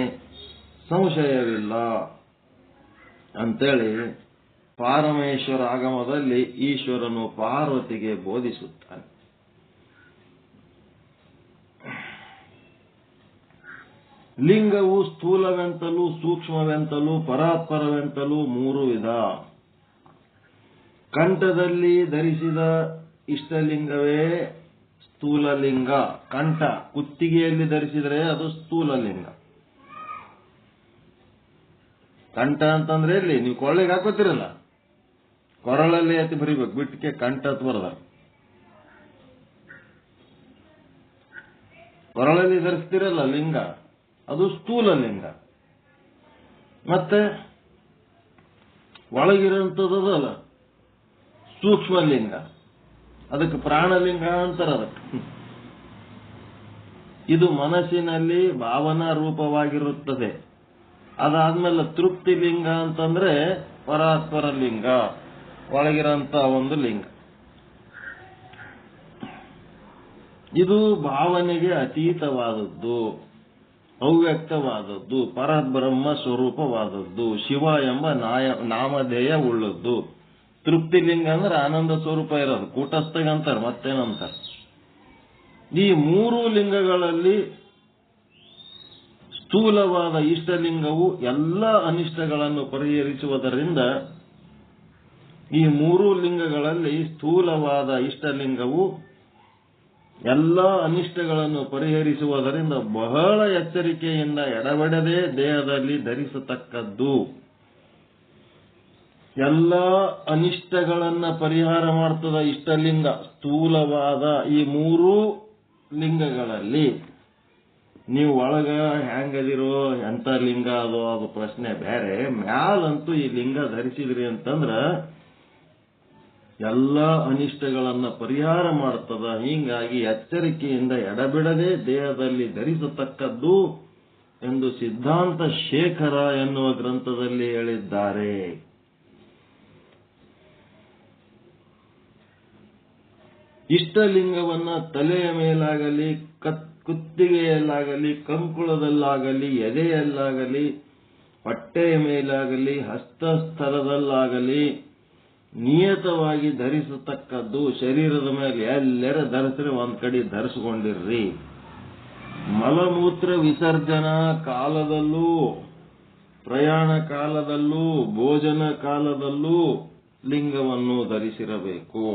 ಸಂಶಯವಿಲ್ಲ ಅಂತೇಳಿ ಪಾರಮೇಶ್ವರ ಆಗಮದಲ್ಲಿ ಈಶ್ವರನು ಪಾರ್ವತಿಗೆ ಬೋಧಿಸುತ್ತಾನೆ. ಲಿಂಗವು ಸ್ಥೂಲವೆಂತಲೂ ಸೂಕ್ಷ್ಮವೆಂತಲೂ ಪರಾತ್ಪರವೆಂತಲೂ ಮೂರು ವಿಧ. ಕಂಠದಲ್ಲಿ ಧರಿಸಿದ ಇಷ್ಟಲಿಂಗವೇ ಸ್ಥೂಲಲಿಂಗ. ಕಂಠ ಕುತ್ತಿಗೆಯಲ್ಲಿ ಧರಿಸಿದರೆ ಅದು ಸ್ಥೂಲ ಲಿಂಗ. ಕಂಠ ಅಂತಂದ್ರೆ ಇಲ್ಲಿ ನೀವು ಕೊಳ್ಳೆಗೆ ಹಾಕೋತಿರಲ್ಲ, ಕೊರಳಲ್ಲಿ ಅತಿ ಬರಿಬೇಕು, ಬಿಟ್ಟಿಗೆ ಕಂಠ ಅಂತ ಬರದ. ಕೊರಳಲ್ಲಿ ಧರಿಸ್ತಿರಲ್ಲ ಲಿಂಗ, ಅದು ಸ್ಥೂಲ ಲಿಂಗ. ಮತ್ತೆ ಒಳಗಿರುವಂಥದ್ದಲ್ಲ ಸೂಕ್ಷ್ಮ ಲಿಂಗ, ಅದಕ್ಕೆ ಪ್ರಾಣಲಿಂಗ ಅಂತಾರ. ಅದಕ್ಕೆ ಇದು ಮನಸ್ಸಿನಲ್ಲಿ ಭಾವನಾ ರೂಪವಾಗಿರುತ್ತದೆ. ಅದಾದ್ಮೇಲೆ ತೃಪ್ತಿ ಲಿಂಗ ಅಂತಂದ್ರೆ ಪರಾತ್ಪರ ಲಿಂಗ, ಒಳಗಿರಂತ ಒಂದು ಲಿಂಗ. ಇದು ಭಾವನೆಗೆ ಅತೀತವಾದದ್ದು, ಅವ್ಯಕ್ತವಾದದ್ದು, ಪರಬ್ರಹ್ಮ ಸ್ವರೂಪವಾದದ್ದು, ಶಿವ ಎಂಬ ನಾಮಧೇಯ ಉಳ್ಳದ್ದು. ತೃಪ್ತಿ ಲಿಂಗ ಅಂದ್ರೆ ಆನಂದ ಸ್ವರೂಪ ಇರೋದು, ಕೂಟಸ್ಥಗಂತಾರೆ, ಮತ್ತೇನಂತಾರೆ. ಈ ಮೂರು ಲಿಂಗಗಳಲ್ಲಿ ಸ್ಥೂಲವಾದ ಇಷ್ಟಲಿಂಗವು ಎಲ್ಲ ಅನಿಷ್ಟಗಳನ್ನು ಪರಿಹರಿಸುವುದರಿಂದ, ಈ ಮೂರು ಲಿಂಗಗಳಲ್ಲಿ ಸ್ಥೂಲವಾದ ಇಷ್ಟಲಿಂಗವು ಎಲ್ಲ ಅನಿಷ್ಟಗಳನ್ನು ಪರಿಹರಿಸುವುದರಿಂದ ಬಹಳ ಎಚ್ಚರಿಕೆಯಿಂದ ಎಡಬಿಡದೆ ದೇಹದಲ್ಲಿ ಧರಿಸತಕ್ಕದ್ದು. ಎಲ್ಲ ಅನಿಷ್ಟಗಳನ್ನ ಪರಿಹಾರ ಮಾಡ್ತದ ಇಷ್ಟಲಿಂಗ ಸ್ಥೂಲವಾದ ಈ ಮೂರು ಲಿಂಗಗಳಲ್ಲಿ. ನೀವು ಒಳಗ ಹೆಂಗದಿರೋ ಎಂತ ಲಿಂಗ ಅದು ಪ್ರಶ್ನೆ ಬೇರೆ. ಮ್ಯಾಲಂತೂ ಈ ಲಿಂಗ ಧರಿಸಿದ್ರಿ ಅಂತಂದ್ರ ಎಲ್ಲ ಅನಿಷ್ಟಗಳನ್ನ ಪರಿಹಾರ ಮಾಡ್ತದ. ಹೀಗಾಗಿ ಎಚ್ಚರಿಕೆಯಿಂದ ಎಡಬಿಡದೆ ದೇಹದಲ್ಲಿ ಧರಿಸತಕ್ಕದ್ದು ಎಂದು ಸಿದ್ಧಾಂತ ಶೇಖರ ಎನ್ನುವ ಗ್ರಂಥದಲ್ಲಿ ಹೇಳಿದ್ದಾರೆ. ಇಷ್ಟಲಿಂಗವನ್ನ ತಲೆಯ ಮೇಲಾಗಲಿ, ಕುತ್ತಿಗೆಯಲ್ಲಾಗಲಿ, ಕಂಕುಳದಲ್ಲಾಗಲಿ, ಎದೆಯಲ್ಲಾಗಲಿ, ಹೊಟ್ಟೆಯ ಮೇಲಾಗಲಿ, ಹಸ್ತಸ್ಥಲದಲ್ಲಾಗಲಿ ನಿಯತವಾಗಿ ಧರಿಸತಕ್ಕದ್ದು. ಶರೀರದ ಮೇಲೆ ಎಲ್ಲರ ಧರಿಸ್ರೆ ಒಂದ್ ಕಡೆ ಧರಿಸಿಕೊಂಡಿರ್ರಿ. ಮಲಮೂತ್ರ ವಿಸರ್ಜನಾ ಕಾಲದಲ್ಲೂ, ಪ್ರಯಾಣ ಕಾಲದಲ್ಲೂ, ಭೋಜನ ಕಾಲದಲ್ಲೂ ಲಿಂಗವನ್ನು ಧರಿಸಿರಬೇಕು.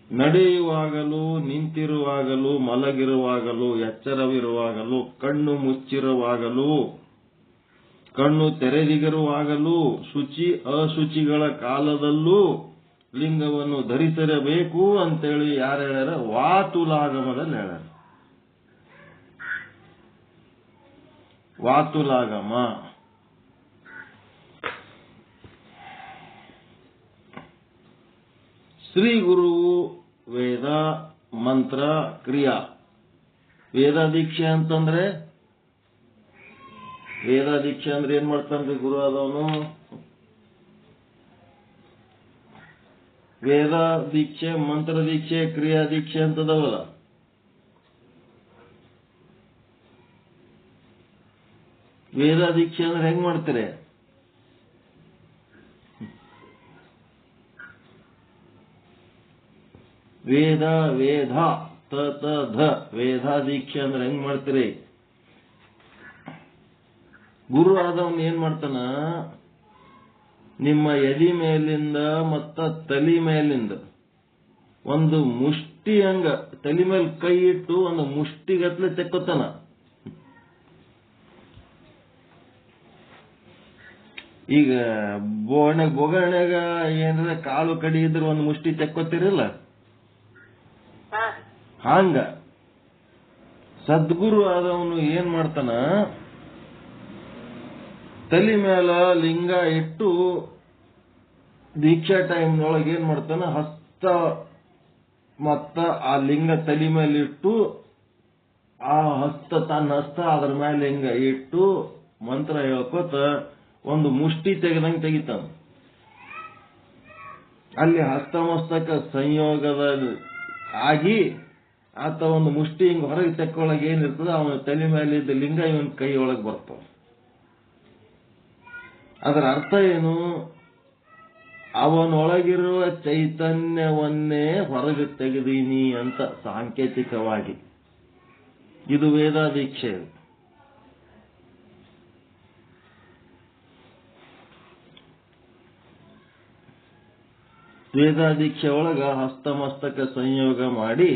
ನಡೆಯುವಾಗಲೂ, ನಿಂತಿರುವಾಗಲೂ, ಮಲಗಿರುವಾಗಲೂ, ಎಚ್ಚರವಿರುವಾಗಲೂ, ಕಣ್ಣು ಮುಚ್ಚಿರುವಾಗಲೂ, ಕಣ್ಣು ತೆರೆದಿರುವಾಗಲೂ, ಶುಚಿ ಅಶುಚಿಗಳ ಕಾಲದಲ್ಲೂ ಲಿಂಗವನ್ನು ಧರಿಸಿರಬೇಕು ಅಂತೇಳಿ ಯಾರು ಹೇಳ್ಯಾರ? ವಾತುಲಾಗಮದಲ್ಲಿ ಹೇಳ್ಯಾರ. ವಾತುಲಾಗಮ ಶ್ರೀ ಗುರುವು ವೇದ ಮಂತ್ರ ಕ್ರಿಯಾ. ವೇದ ದೀಕ್ಷೆ ಅಂತಂದ್ರೆ, ವೇದ ದೀಕ್ಷೆ ಅಂದ್ರೆ ಏನ್ ಮಾಡ್ತಾನ್ರಿ ಗುರು ಆದವನು? ವೇದ ದೀಕ್ಷೆ, ಮಂತ್ರ ದೀಕ್ಷೆ, ಕ್ರಿಯಾ ದೀಕ್ಷೆ ಅಂತದವಲ್ಲ. ವೇದ ದೀಕ್ಷೆ ಅಂದ್ರೆ ಹೆಂಗ್ ಮಾಡ್ತೀರಿ? ವೇದ ವೇದ ತ ತ ಧ ವೇದ ದೀಕ್ಷೆ ಅಂದ್ರೆ ಹೆಂಗ್ ಮಾಡ್ತೀರಿ? ಗುರು ಆದವನ್ ಏನ್ ಮಾಡ್ತಾನ? ನಿಮ್ಮ ಎದಿ ಮೇಲಿಂದ ಮತ್ತ ತಲೆ ಮೇಲಿಂದ ಒಂದು ಮುಷ್ಟಿ ಹಂಗ ತಲೆ ಮೇಲೆ ಕೈ ಇಟ್ಟು ಒಂದು ಮುಷ್ಟಿಗತ್ಲೆ ತೆಕ್ಕೋತಾನ. ಈಗ ಬೊಗಣೆಗ ಏನಾರ ಕಾಳು ಕಡಿ ಇದ್ರೆ ಒಂದು ಮುಷ್ಟಿ ತೆಕ್ಕೋತಿರಲ್ಲ, ಹಂಗ ಸದ್ಗುರು ಆದವನು ಏನ್ ಮಾಡ್ತಾನ? ತಲೆ ಮೇಲ ಲಿಂಗ ಇಟ್ಟು ದೀಕ್ಷಾ ಟೈಮ್ನೊಳಗೆ ಏನ್ ಮಾಡ್ತಾನ? ಹಸ್ತ ಮತ್ತ ಆ ಲಿಂಗ ತಲೆ ಮೇಲೆ ಇಟ್ಟು, ಆ ಹಸ್ತ ತನ್ನ ಹಸ್ತ ಅದ್ರ ಮೇಲೆ ಲಿಂಗ ಇಟ್ಟು ಮಂತ್ರ ಹೇಳ್ಕೋತ ಒಂದು ಮುಷ್ಟಿ ತೆಗೆದಂಗೆ ತೆಗಿತಾನ. ಅಲ್ಲಿ ಹಸ್ತಮಸ್ತಕ ಸಂಯೋಗದ ಆಗಿ ಆತ ಒಂದು ಮುಷ್ಟಿ ಹಿಂಗ್ ಹೊರಗೆ ತೆಕ್ಕೊಳಗೆ ಏನಿರ್ತದ, ಅವನ ತಲೆ ಮೇಲೆ ಇದ್ದ ಲಿಂಗ ಇವನ್ ಕೈ ಒಳಗೆ ಬರ್ತಾವ. ಅದರ ಅರ್ಥ ಏನು? ಅವನೊಳಗಿರುವ ಚೈತನ್ಯವನ್ನೇ ಹೊರಗೆ ತೆಗೆದೀನಿ ಅಂತ ಸಾಂಕೇತಿಕವಾಗಿ. ಇದು ವೇದ ದೀಕ್ಷೆ. ವೇದ ದೀಕ್ಷೆ ಒಳಗ ಹಸ್ತಮಸ್ತಕ ಸಂಯೋಗ ಮಾಡಿ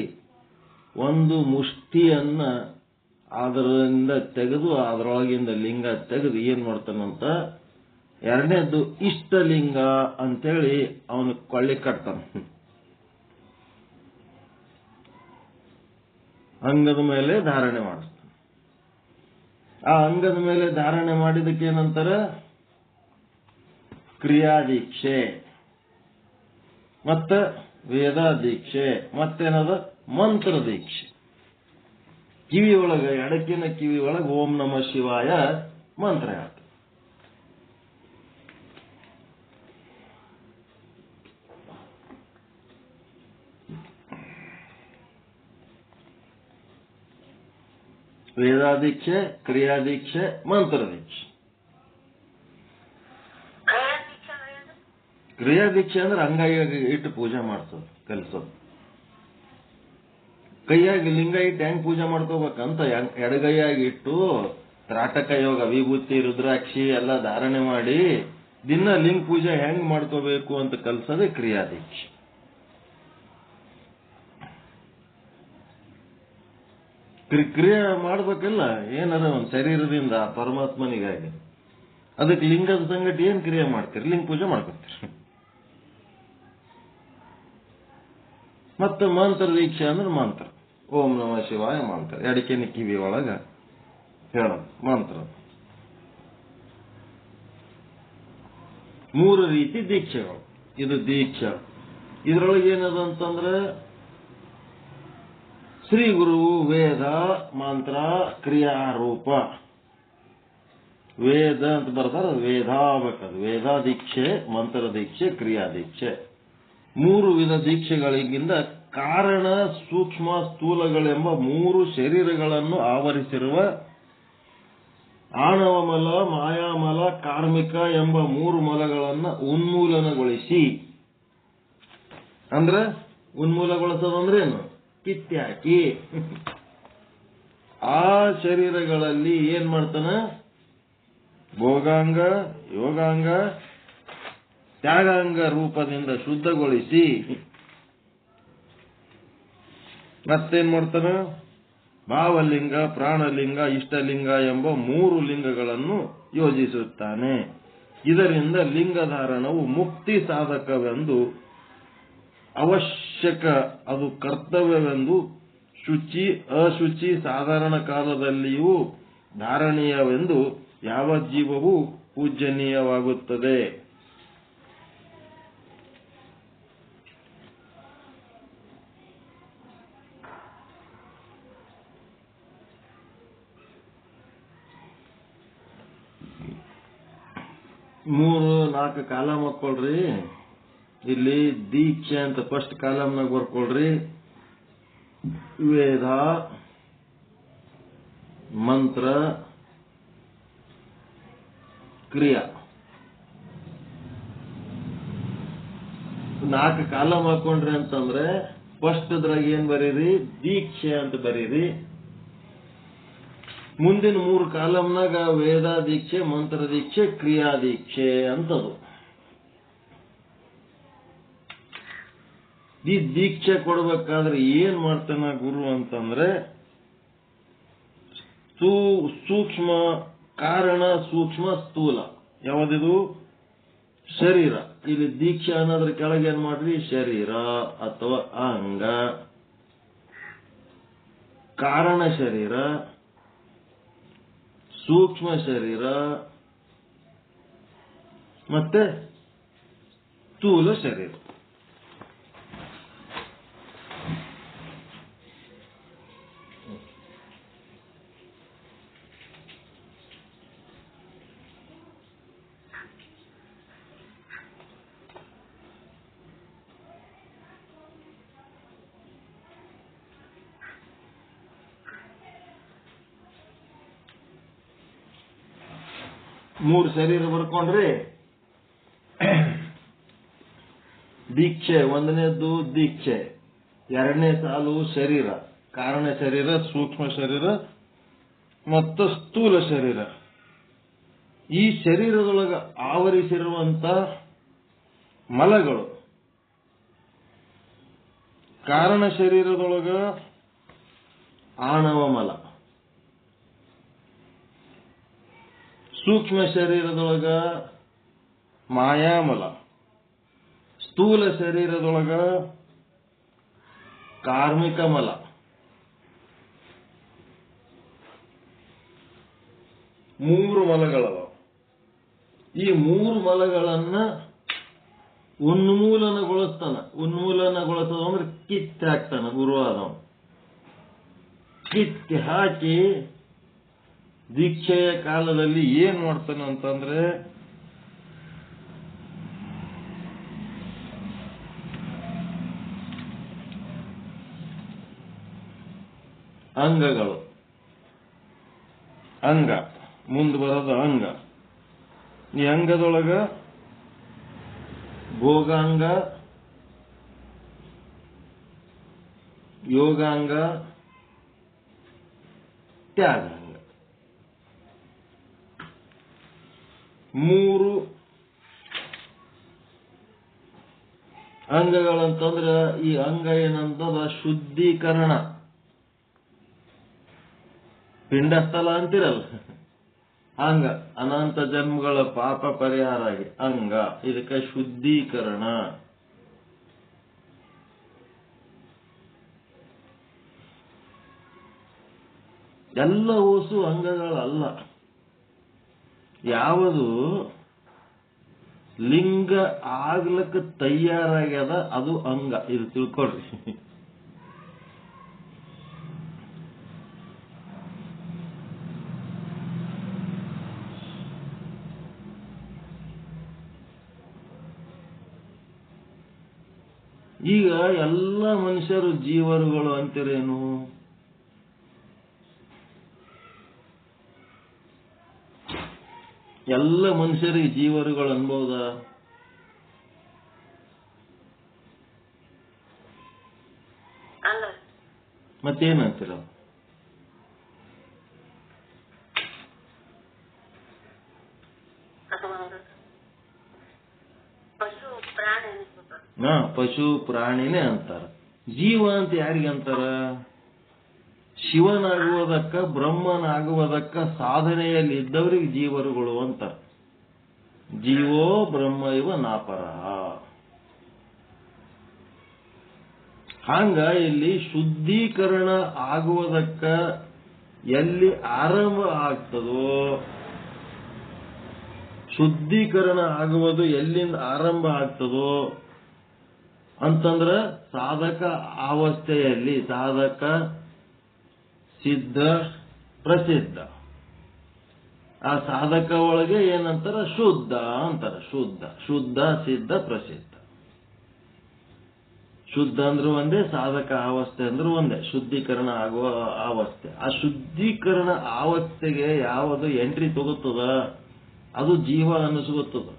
ಒಂದು ಮುಷ್ಟಿಯನ್ನ ಅದರಿಂದ ತೆಗೆದು ಅದರೊಳಗಿಂದ ಲಿಂಗ ತೆಗೆದು ಏನ್ ಮಾಡ್ತಾನಂತ, ಎರಡನೇದು ಇಷ್ಟಲಿಂಗ ಅಂತೇಳಿ ಅವನು ಕೊಳ್ಳಿ ಕಟ್ತಾನ. ಅಂಗದ ಮೇಲೆ ಧಾರಣೆ ಮಾಡಿಸ್ತಾನೆ. ಆ ಅಂಗದ ಮೇಲೆ ಧಾರಣೆ ಮಾಡಿದಕ್ಕೆ ಏನಂತಾರ, ಕ್ರಿಯಾದೀಕ್ಷೆ, ಮತ್ತ ವೇದ ದೀಕ್ಷೆ, ಮತ್ತೇನದ ಮಂತ್ರ ದೀಕ್ಷೆ. ಕಿವಿ ಒಳಗ, ಎಡಕಿನ ಕಿವಿ ಒಳಗ ಓಂ ನಮಃ ಶಿವಾಯ ಮಂತ್ರ ಹೇಳ್ತಾರೆ. ವೇದಾದೀಕ್ಷೆ, ಕ್ರಿಯಾದೀಕ್ಷೆ, ಮಂತ್ರ ದೀಕ್ಷೆ. ಕ್ರಿಯಾದೀಕ್ಷೆ ಅಂದ್ರೆ ಅಂಗೈಯಾಗಿ ಇಟ್ಟು ಪೂಜೆ ಮಾಡ್ಸೋದು, ಕಲಿಸೋದು. ಕೈಯಾಗಿ ಲಿಂಗ ಇಟ್ಟು ಹೆಂಗ್ ಪೂಜೆ ಮಾಡ್ಕೋಬೇಕಂತ ಎಡಗೈಯಾಗಿ ಇಟ್ಟು ತ್ರಾಟಕ ಯೋಗ, ವಿಭೂತಿ, ರುದ್ರಾಕ್ಷಿ ಎಲ್ಲ ಧಾರಣೆ ಮಾಡಿ ದಿನ ಲಿಂಗ ಪೂಜೆ ಹೆಂಗ್ ಮಾಡ್ಕೋಬೇಕು ಅಂತ ಕಲಿಸೋದೇ ಕ್ರಿಯಾದೀಕ್ಷೆ. ಕ್ರಿಯೆ ಮಾಡ್ಬೇಕಲ್ಲ, ಏನಾರ ಒಂದು ಶರೀರದಿಂದ ಪರಮಾತ್ಮನಿಗಾಗಿ. ಅದಕ್ಕೆ ಲಿಂಗದ ಸಂಗತಿ ಏನ್ ಕ್ರಿಯೆ ಮಾಡ್ತೀರಿ? ಲಿಂಗ ಪೂಜೆ ಮಾಡ್ಕೊತೀರಿ. ಮತ್ತೆ ಮಂತ್ರ ದೀಕ್ಷೆ ಅಂದ್ರೆ ಮಂತ್ರ, ಓಂ ನಮಃ ಶಿವಾಯ ಮಂತ್ರ, ಎಡಕಿನ ಕಿವಿ ಒಳಗ ಹೇಳೋದು ಮಂತ್ರ. 3 ರೀತಿ ದೀಕ್ಷೆಗಳು. ಇದು ದೀಕ್ಷೆ. ಇದ್ರೊಳಗೆ ಏನದ ಅಂತಂದ್ರೆ ಶ್ರೀ ಗುರು, ವೇದ, ಮಂತ್ರ, ಕ್ರಿಯಾರೂಪ. ವೇದ ಅಂತ ಬರ್ತಾರ, ವೇದ ಆಗ್ಬೇಕದು. ವೇದ ದೀಕ್ಷೆ, ಮಂತ್ರ ದೀಕ್ಷೆ, ಕ್ರಿಯಾದೀಕ್ಷೆ. 3 ವಿಧ ದೀಕ್ಷೆಗಳಿಗಿಂತ ಕಾರಣ, ಸೂಕ್ಷ್ಮ, ಸ್ಥೂಲಗಳೆಂಬ 3 ಶರೀರಗಳನ್ನು ಆವರಿಸಿರುವ ಆಣವ ಮಲ, ಮಾಯಾಮಲ, ಕಾರ್ಮಿಕ ಎಂಬ 3 ಮಲಗಳನ್ನು ಉನ್ಮೂಲನಗೊಳಿಸಿ. ಅಂದ್ರೆ ಉನ್ಮೂಲಗೊಳಿಸೋದಂದ್ರೇನು? ಕಿತ್ಯಾಕಿ ಆ ಶರೀರಗಳಲ್ಲಿ ಏನ್ ಮಾಡ್ತಾನ? ಭೋಗಾಂಗ, ಯೋಗಾಂಗ, ತ್ಯಾಗಾಂಗ ರೂಪದಿಂದ ಶುದ್ಧಗೊಳಿಸಿ ಮತ್ತೇನ್ ಮಾಡ್ತಾನ? ಭಾವಲಿಂಗ, ಪ್ರಾಣಲಿಂಗ, ಇಷ್ಟಲಿಂಗ ಎಂಬ 3 ಲಿಂಗಗಳನ್ನು ಯೋಜಿಸುತ್ತಾನೆ. ಇದರಿಂದ ಲಿಂಗಧಾರಣವು ಮುಕ್ತಿ ಸಾಧಕವೆಂದು, ಅವಶ್ಯಕ, ಅದು ಕರ್ತವ್ಯವೆಂದು, ಶುಚಿ ಅಶುಚಿ ಸಾಧಾರಣ ಕಾಲದಲ್ಲಿಯೂ ಧಾರಣೀಯವೆಂದು ಯಾವ ಜೀವವೂ ಪೂಜನೀಯವಾಗುತ್ತದೆ. ಮೂರು 4 ಕಾಲಮ್ ಹಾಕೊಳ್ರಿ. ಇಲ್ಲಿ ದೀಕ್ಷೆ ಅಂತ ಫಸ್ಟ್ ಕಾಲಮ್ನಾಗ ಬರ್ಕೊಳ್ರಿ. ವೇದ, ಮಂತ್ರ, ಕ್ರಿಯಾ. 4 ಕಾಲಮ್ ಹಾಕೊಂಡ್ರಿ ಅಂತಂದ್ರೆ ಫಸ್ಟ್ ಅದ್ರಾಗ ಏನ್ ಬರೀರಿ? ದೀಕ್ಷೆ ಅಂತ ಬರೀರಿ. ಮುಂದಿನ 3 ಕಾಲಮ್ನಾಗ ವೇದ ದೀಕ್ಷೆ, ಮಂತ್ರ ದೀಕ್ಷೆ, ಕ್ರಿಯಾ ದೀಕ್ಷೆ ಅಂತದು. ಈ ದೀಕ್ಷೆ ಕೊಡ್ಬೇಕಾದ್ರೆ ಏನ್ ಮಾಡ್ತಾನ ಗುರು ಅಂತಂದ್ರೆ, ಸೂಕ್ಷ್ಮ ಕಾರಣ, ಸೂಕ್ಷ್ಮ ಸ್ಥೂಲ. ಯಾವ್ದಿದು? ಶರೀರ. ಇಲ್ಲಿ ದೀಕ್ಷೆ ಅನ್ನೋದ್ರ ಕೆಳಗೆ ಏನ್ ಮಾಡ್ರಿ? ಶರೀರ ಅಥವಾ ಅಂಗ, ಕಾರಣ ಶರೀರ, ಸೂಕ್ಷ್ಮ ಶರೀರ, ಮತ್ತೆ ಸ್ಥೂಲ ಶರೀರ. ಮೂರು ಶರೀರ ಬರ್ಕೊಂಡ್ರಿ. ದೀಕ್ಷೆ ಒಂದನೇದ್ದು ದೀಕ್ಷೆ, ಎರಡನೇ ಸಾಲು ಶರೀರ, ಕಾರಣ ಶರೀರ, ಸೂಕ್ಷ್ಮ ಶರೀರ ಮತ್ತು ಸ್ಥೂಲ ಶರೀರ. ಈ ಶರೀರದೊಳಗ ಆವರಿಸಿರುವಂತ ಮಲಗಳು, ಕಾರಣ ಶರೀರದೊಳಗ ಆಣವ ಮಲ. ಸೂಕ್ಷ್ಮ ಶರೀರದೊಳಗ ಮಾಯಾಮಲ. ಸ್ಥೂಲ ಶರೀರದೊಳಗ ಕಾರ್ಮಿಕ ಮಲ. ಮೂರು ಮಲಗಳವ. ಈ ಮೂರು ಮಲಗಳನ್ನ ಉನ್ಮೂಲನಗೊಳಿಸ್ತಾನ. ಉನ್ಮೂಲನಗೊಳಿಸೋದು ಅಂದ್ರೆ ಕಿತ್ತು ಹಾಕ್ತಾನ ಗುರುವಾದವ. ಕಿತ್ತು ಹಾಕಿ ದೀಕ್ಷೆಯ ಕಾಲದಲ್ಲಿ ಏನ್ ಮಾಡ್ತಾನೆ ಅಂತಂದ್ರೆ ಅಂಗಗಳು. ಅಂಗ ಮುಂದೆ ಬರೋದು ಅಂಗ. ಈ ಅಂಗದೊಳಗ ಭೋಗಾಂಗ, ಯೋಗಾಂಗ, ತ್ಯಾಗಾಂಗ. ಮೂರು ಅಂಗಗಳಂತಂದ್ರ ಈ ಅಂಗ ಏನಂತದ ಶುದ್ಧೀಕರಣ. ಪಿಂಡಸ್ಥಲ ಅಂತಿರಲ್ಲ, ಅಂಗ ಅನಂತ ಜನ್ಮಗಳ ಪಾಪ ಪರಿಹಾರ ಆಗಿ ಅಂಗ. ಇದಕ್ಕೆ ಶುದ್ಧೀಕರಣ. ಎಲ್ಲ ಓಸು ಅಂಗಗಳಲ್ಲ. ಯಾವುದು ಲಿಂಗ ಆಗ್ಲಕ್ಕ ತಯಾರಾಗ್ಯದ ಅದು ಅಂಗ. ಇದು ತಿಳ್ಕೊಳ್ರಿ. ಈಗ ಎಲ್ಲ ಮನುಷ್ಯರು ಜೀವರುಗಳು ಅಂತೀರೇನು? ಎಲ್ಲ ಮನುಷ್ಯರಿಗೆ ಜೀವರುಗಳು ಅನ್ಬಹುದಾ? ಮತ್ತೇನಂತೀರ? ಪಶು ಪ್ರಾಣಿನೇ ಅಂತಾರ. ಜೀವ ಅಂತ ಯಾರಿಗೆ ಅಂತಾರ? ಶಿವನಾಗುವುದಕ್ಕ ಬ್ರಹ್ಮನಾಗುವುದಕ್ಕ ಸಾಧನೆಯಲ್ಲಿ ಇದ್ದವರಿಗೆ ಜೀವರುಗಳು ಅಂತಾರ. ಜೀವೋ ಬ್ರಹ್ಮ ಇವ ನಾಪರಃ. ಹಂಗ ಇಲ್ಲಿ ಶುದ್ಧೀಕರಣ ಆಗುವುದಕ್ಕ ಎಲ್ಲಿ ಆರಂಭ ಆಗ್ತದೋ, ಶುದ್ಧೀಕರಣ ಆಗುವುದು ಎಲ್ಲಿಂದ ಆರಂಭ ಆಗ್ತದೋ ಅಂತಂದ್ರ ಸಾಧಕ ಅವಸ್ಥೆಯಲ್ಲಿ. ಸಾಧಕ ಸಿದ್ಧ ಪ್ರಸಿದ್ಧ. ಆ ಸಾಧಕ ಒಳಗೆ ಏನಂತಾರ? ಶುದ್ಧ ಅಂತಾರ. ಶುದ್ಧ ಶುದ್ಧ ಸಿದ್ಧ ಪ್ರಸಿದ್ಧ. ಶುದ್ಧ ಅಂದ್ರೂ ಒಂದೇ, ಸಾಧಕ ಅವಸ್ಥೆ ಅಂದ್ರೂ ಒಂದೇ. ಶುದ್ಧೀಕರಣ ಆಗುವ ಅವಸ್ಥೆ. ಆ ಶುದ್ಧೀಕರಣ ಅವಸ್ಥೆಗೆ ಯಾವುದು ಎಂಟ್ರಿ ತಗೋತದ ಅದು ಜೀವ ಅನಿಸ್ಕೊತದ.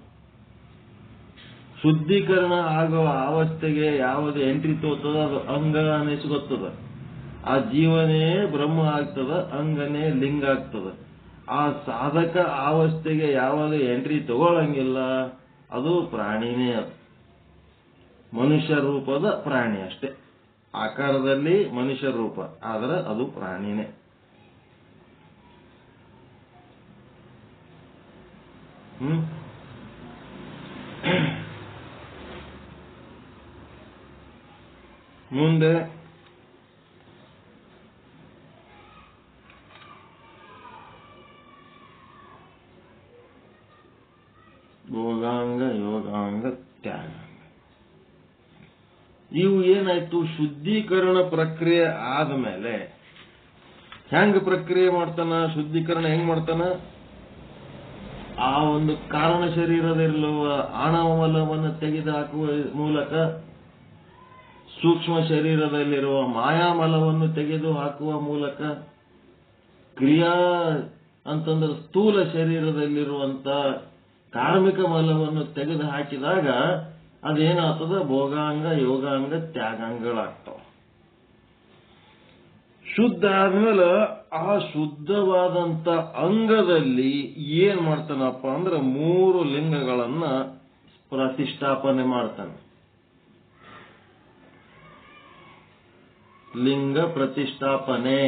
ಶುದ್ಧೀಕರಣ ಆಗುವ ಅವಸ್ಥೆಗೆ ಯಾವುದು ಎಂಟ್ರಿ ತಗೋತದ ಅದು ಅಂಗ ಅನಿಸ್ಕೊತದ. ಆ ಜೀವನೇ ಬ್ರಹ್ಮ ಆಗ್ತದ, ಅಂಗನೇ ಲಿಂಗ ಆಗ್ತದ. ಆ ಸಾಧಕ ಅವಸ್ಥೆಗೆ ಯಾವುದು ಎಂಟ್ರಿ ತಗೊಳಂಗಿಲ್ಲ ಅದು ಪ್ರಾಣಿನೇ. ಅದು ಮನುಷ್ಯ ರೂಪದ ಪ್ರಾಣಿ ಅಷ್ಟೇ. ಆಕಾರದಲ್ಲಿ ಮನುಷ್ಯ ರೂಪ, ಆದ್ರೆ ಅದು ಪ್ರಾಣಿನೇ. ಮುಂದೆ ಭೋಗಾಂಗ, ಯೋಗಾಂಗ, ತ್ಯಾಗಾಂಗ. ಇವು ಏನಾಯ್ತು? ಶುದ್ಧೀಕರಣ ಪ್ರಕ್ರಿಯೆ ಆದ್ಮೇಲೆ ಹೆಂಗ್ ಪ್ರಕ್ರಿಯೆ ಮಾಡ್ತಾನ? ಶುದ್ಧೀಕರಣ ಹೆಂಗ್ ಮಾಡ್ತಾನ? ಆ ಒಂದು ಕಾರಣ ಶರೀರದಲ್ಲಿರುವ ಆಣವಮಲವನ್ನು ತೆಗೆದುಹಾಕುವ ಮೂಲಕ, ಸೂಕ್ಷ್ಮ ಶರೀರದಲ್ಲಿರುವ ಮಾಯಾಮಲವನ್ನು ತೆಗೆದು ಹಾಕುವ ಮೂಲಕ, ಕ್ರಿಯಾ ಅಂತಂದ್ರೆ ಸ್ಥೂಲ ಶರೀರದಲ್ಲಿರುವಂತ ಕಾರ್ಮಿಕ ಮಲವನ್ನು ತೆಗೆದು ಹಾಕಿದಾಗ ಅದೇನಾಗ್ತದ? ಭೋಗಾಂಗ, ಯೋಗಾಂಗ, ತ್ಯಾಗಾಂಗಗಳಾಗ್ತಾವ. ಶುದ್ಧ ಆದ್ಮೇಲೆ ಆ ಶುದ್ಧವಾದಂತ ಅಂಗದಲ್ಲಿ ಏನ್ ಮಾಡ್ತಾನಪ್ಪ ಅಂದ್ರೆ 3 ಲಿಂಗಗಳನ್ನ ಪ್ರತಿಷ್ಠಾಪನೆ ಮಾಡ್ತಾನೆ. ಲಿಂಗ ಪ್ರತಿಷ್ಠಾಪನೆ.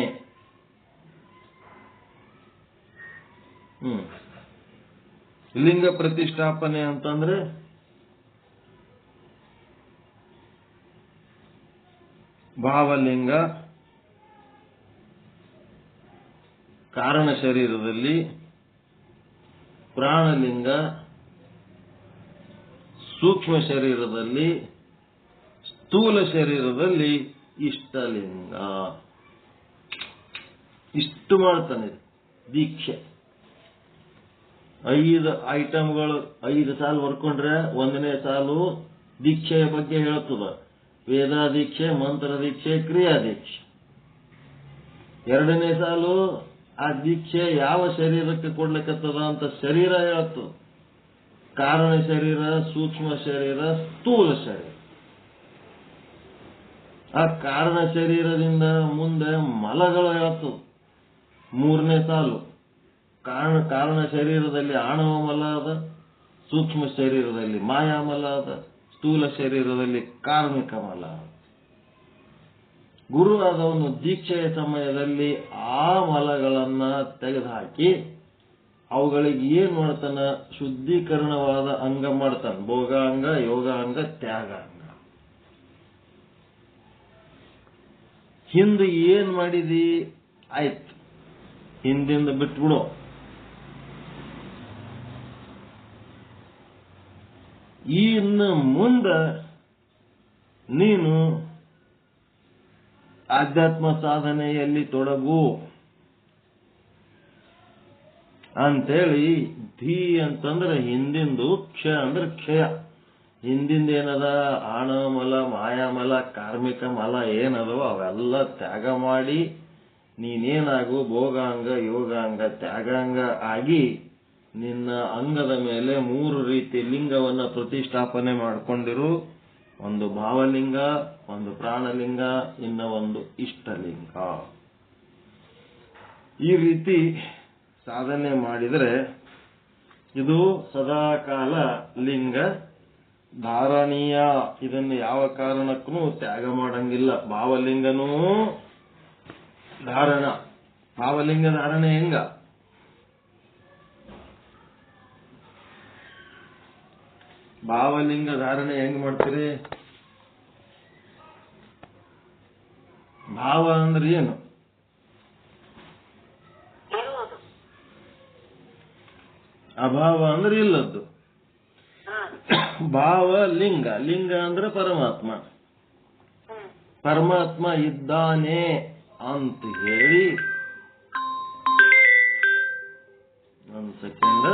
ಲಿಂಗ ಪ್ರತಿಷ್ಠಾಪನೆ ಅಂತಂದ್ರೆ ಭಾವಲಿಂಗ ಕಾರಣ ಶರೀರದಲ್ಲಿ, ಪ್ರಾಣಲಿಂಗ ಸೂಕ್ಷ್ಮ ಶರೀರದಲ್ಲಿ, ಸ್ಥೂಲ ಶರೀರದಲ್ಲಿ ಇಷ್ಟಲಿಂಗ. ಇಷ್ಟು ಮಾಡ್ತಾನೆ ದೀಕ್ಷೆ. 5 ಐಟಮ್ಗಳು 5 ಸಾಲು ಬರ್ಕೊಂಡ್ರೆ 1ನೇ ಸಾಲು ದೀಕ್ಷೆಯ ಬಗ್ಗೆ ಹೇಳ್ತದ. ವೇದ ದೀಕ್ಷೆ, ಮಂತ್ರ ದೀಕ್ಷೆ, ಕ್ರಿಯಾ ದೀಕ್ಷೆ. 2ನೇ ಸಾಲು ಆ ದೀಕ್ಷೆ ಯಾವ ಶರೀರಕ್ಕೆ ಕೊಡ್ಲಿಕ್ಕತ್ತದ ಅಂತ ಶರೀರ ಹೇಳ್ತದ. ಕಾರಣ ಶರೀರ, ಸೂಕ್ಷ್ಮ ಶರೀರ, ಸ್ಥೂಲ ಶರೀರ. ಆ ಕಾರಣ ಶರೀರದಿಂದ ಮುಂದೆ ಮಲಗಳು ಹೇಳ್ತದ. 3ನೇ ಸಾಲು ಕಾರಣ ಶರೀರದಲ್ಲಿ ಆಣವ ಮಲ ಅದ, ಸೂಕ್ಷ್ಮ ಶರೀರದಲ್ಲಿ ಮಾಯಾಮಲ ಅದ, ಸ್ಥೂಲ ಶರೀರದಲ್ಲಿ ಕಾರ್ಮಿಕ ಮಲ. ಗುರುವಾದವನು ದೀಕ್ಷೆಯ ಸಮಯದಲ್ಲಿ ಆ ಮಲಗಳನ್ನ ತೆಗೆದುಹಾಕಿ ಅವುಗಳಿಗೆ ಏನ್ ಮಾಡ್ತಾನ, ಶುದ್ಧೀಕರಣವಾದ ಅಂಗ ಮಾಡ್ತಾನ. ಭೋಗಾಂಗ, ಯೋಗಾಂಗ, ತ್ಯಾಗಾಂಗ. ಹಿಂದೆ ಏನ್ ಮಾಡಿದಿ ಆಯ್ತು, ಹಿಂದಿಂದ ಬಿಟ್ಬಿಡು. ಇನ್ನು ಮುಂದೆ ನೀನು ಆಧ್ಯಾತ್ಮ ಸಾಧನೆಯಲ್ಲಿ ತೊಡಗು ಅಂತೇಳಿ. ಧೀ ಅಂತಂದ್ರೆ ಹಿಂದಿಂದು, ಕ್ಷ ಅಂದ್ರೆ ಕ್ಷಯ. ಹಿಂದಿಂದ ಏನದ ಆಣಮಲ, ಮಾಯಾಮಲ, ಕಾರ್ಮಿಕ ಮಲ ಏನದೋ ಅವೆಲ್ಲ ತ್ಯಾಗ ಮಾಡಿ ನೀನೇನಾಗು ಭೋಗಾಂಗ, ಯೋಗಾಂಗ, ತ್ಯಾಗಾಂಗ ಆಗಿ ನಿನ್ನ ಅಂಗದ ಮೇಲೆ 3 ರೀತಿ ಲಿಂಗವನ್ನ ಪ್ರತಿಷ್ಠಾಪನೆ ಮಾಡಿಕೊಂಡಿರು. ಒಂದು ಭಾವಲಿಂಗ, ಒಂದು ಪ್ರಾಣಲಿಂಗ, ಇನ್ನ ಒಂದು ಇಷ್ಟಲಿಂಗ. ಈ ರೀತಿ ಸಾಧನೆ ಮಾಡಿದರೆ ಇದು ಸದಾಕಾಲ ಲಿಂಗ ಧಾರಣೀಯ. ಇದನ್ನು ಯಾವ ಕಾರಣಕ್ಕೂ ತ್ಯಾಗ ಮಾಡಂಗಿಲ್ಲ. ಭಾವಲಿಂಗನೂ ಧಾರಣ. ಭಾವಲಿಂಗ ಧಾರಣೆ ಹೆಂಗ? ಭಾವಲಿಂಗ ಧಾರಣೆ ಹೆಂಗ್ ಮಾಡ್ತೀರಿ? ಭಾವ ಅಂದ್ರೆ ಏನು? ಅಭಾವ ಅಂದ್ರೆ ಇಲ್ಲದ್ದು. ಭಾವ ಲಿಂಗ. ಲಿಂಗ ಅಂದ್ರೆ ಪರಮಾತ್ಮ. ಪರಮಾತ್ಮ ಇದ್ದಾನೆ ಅಂತ ಹೇಳಿ, ಒಂದು ಸೆಕೆಂಡ್.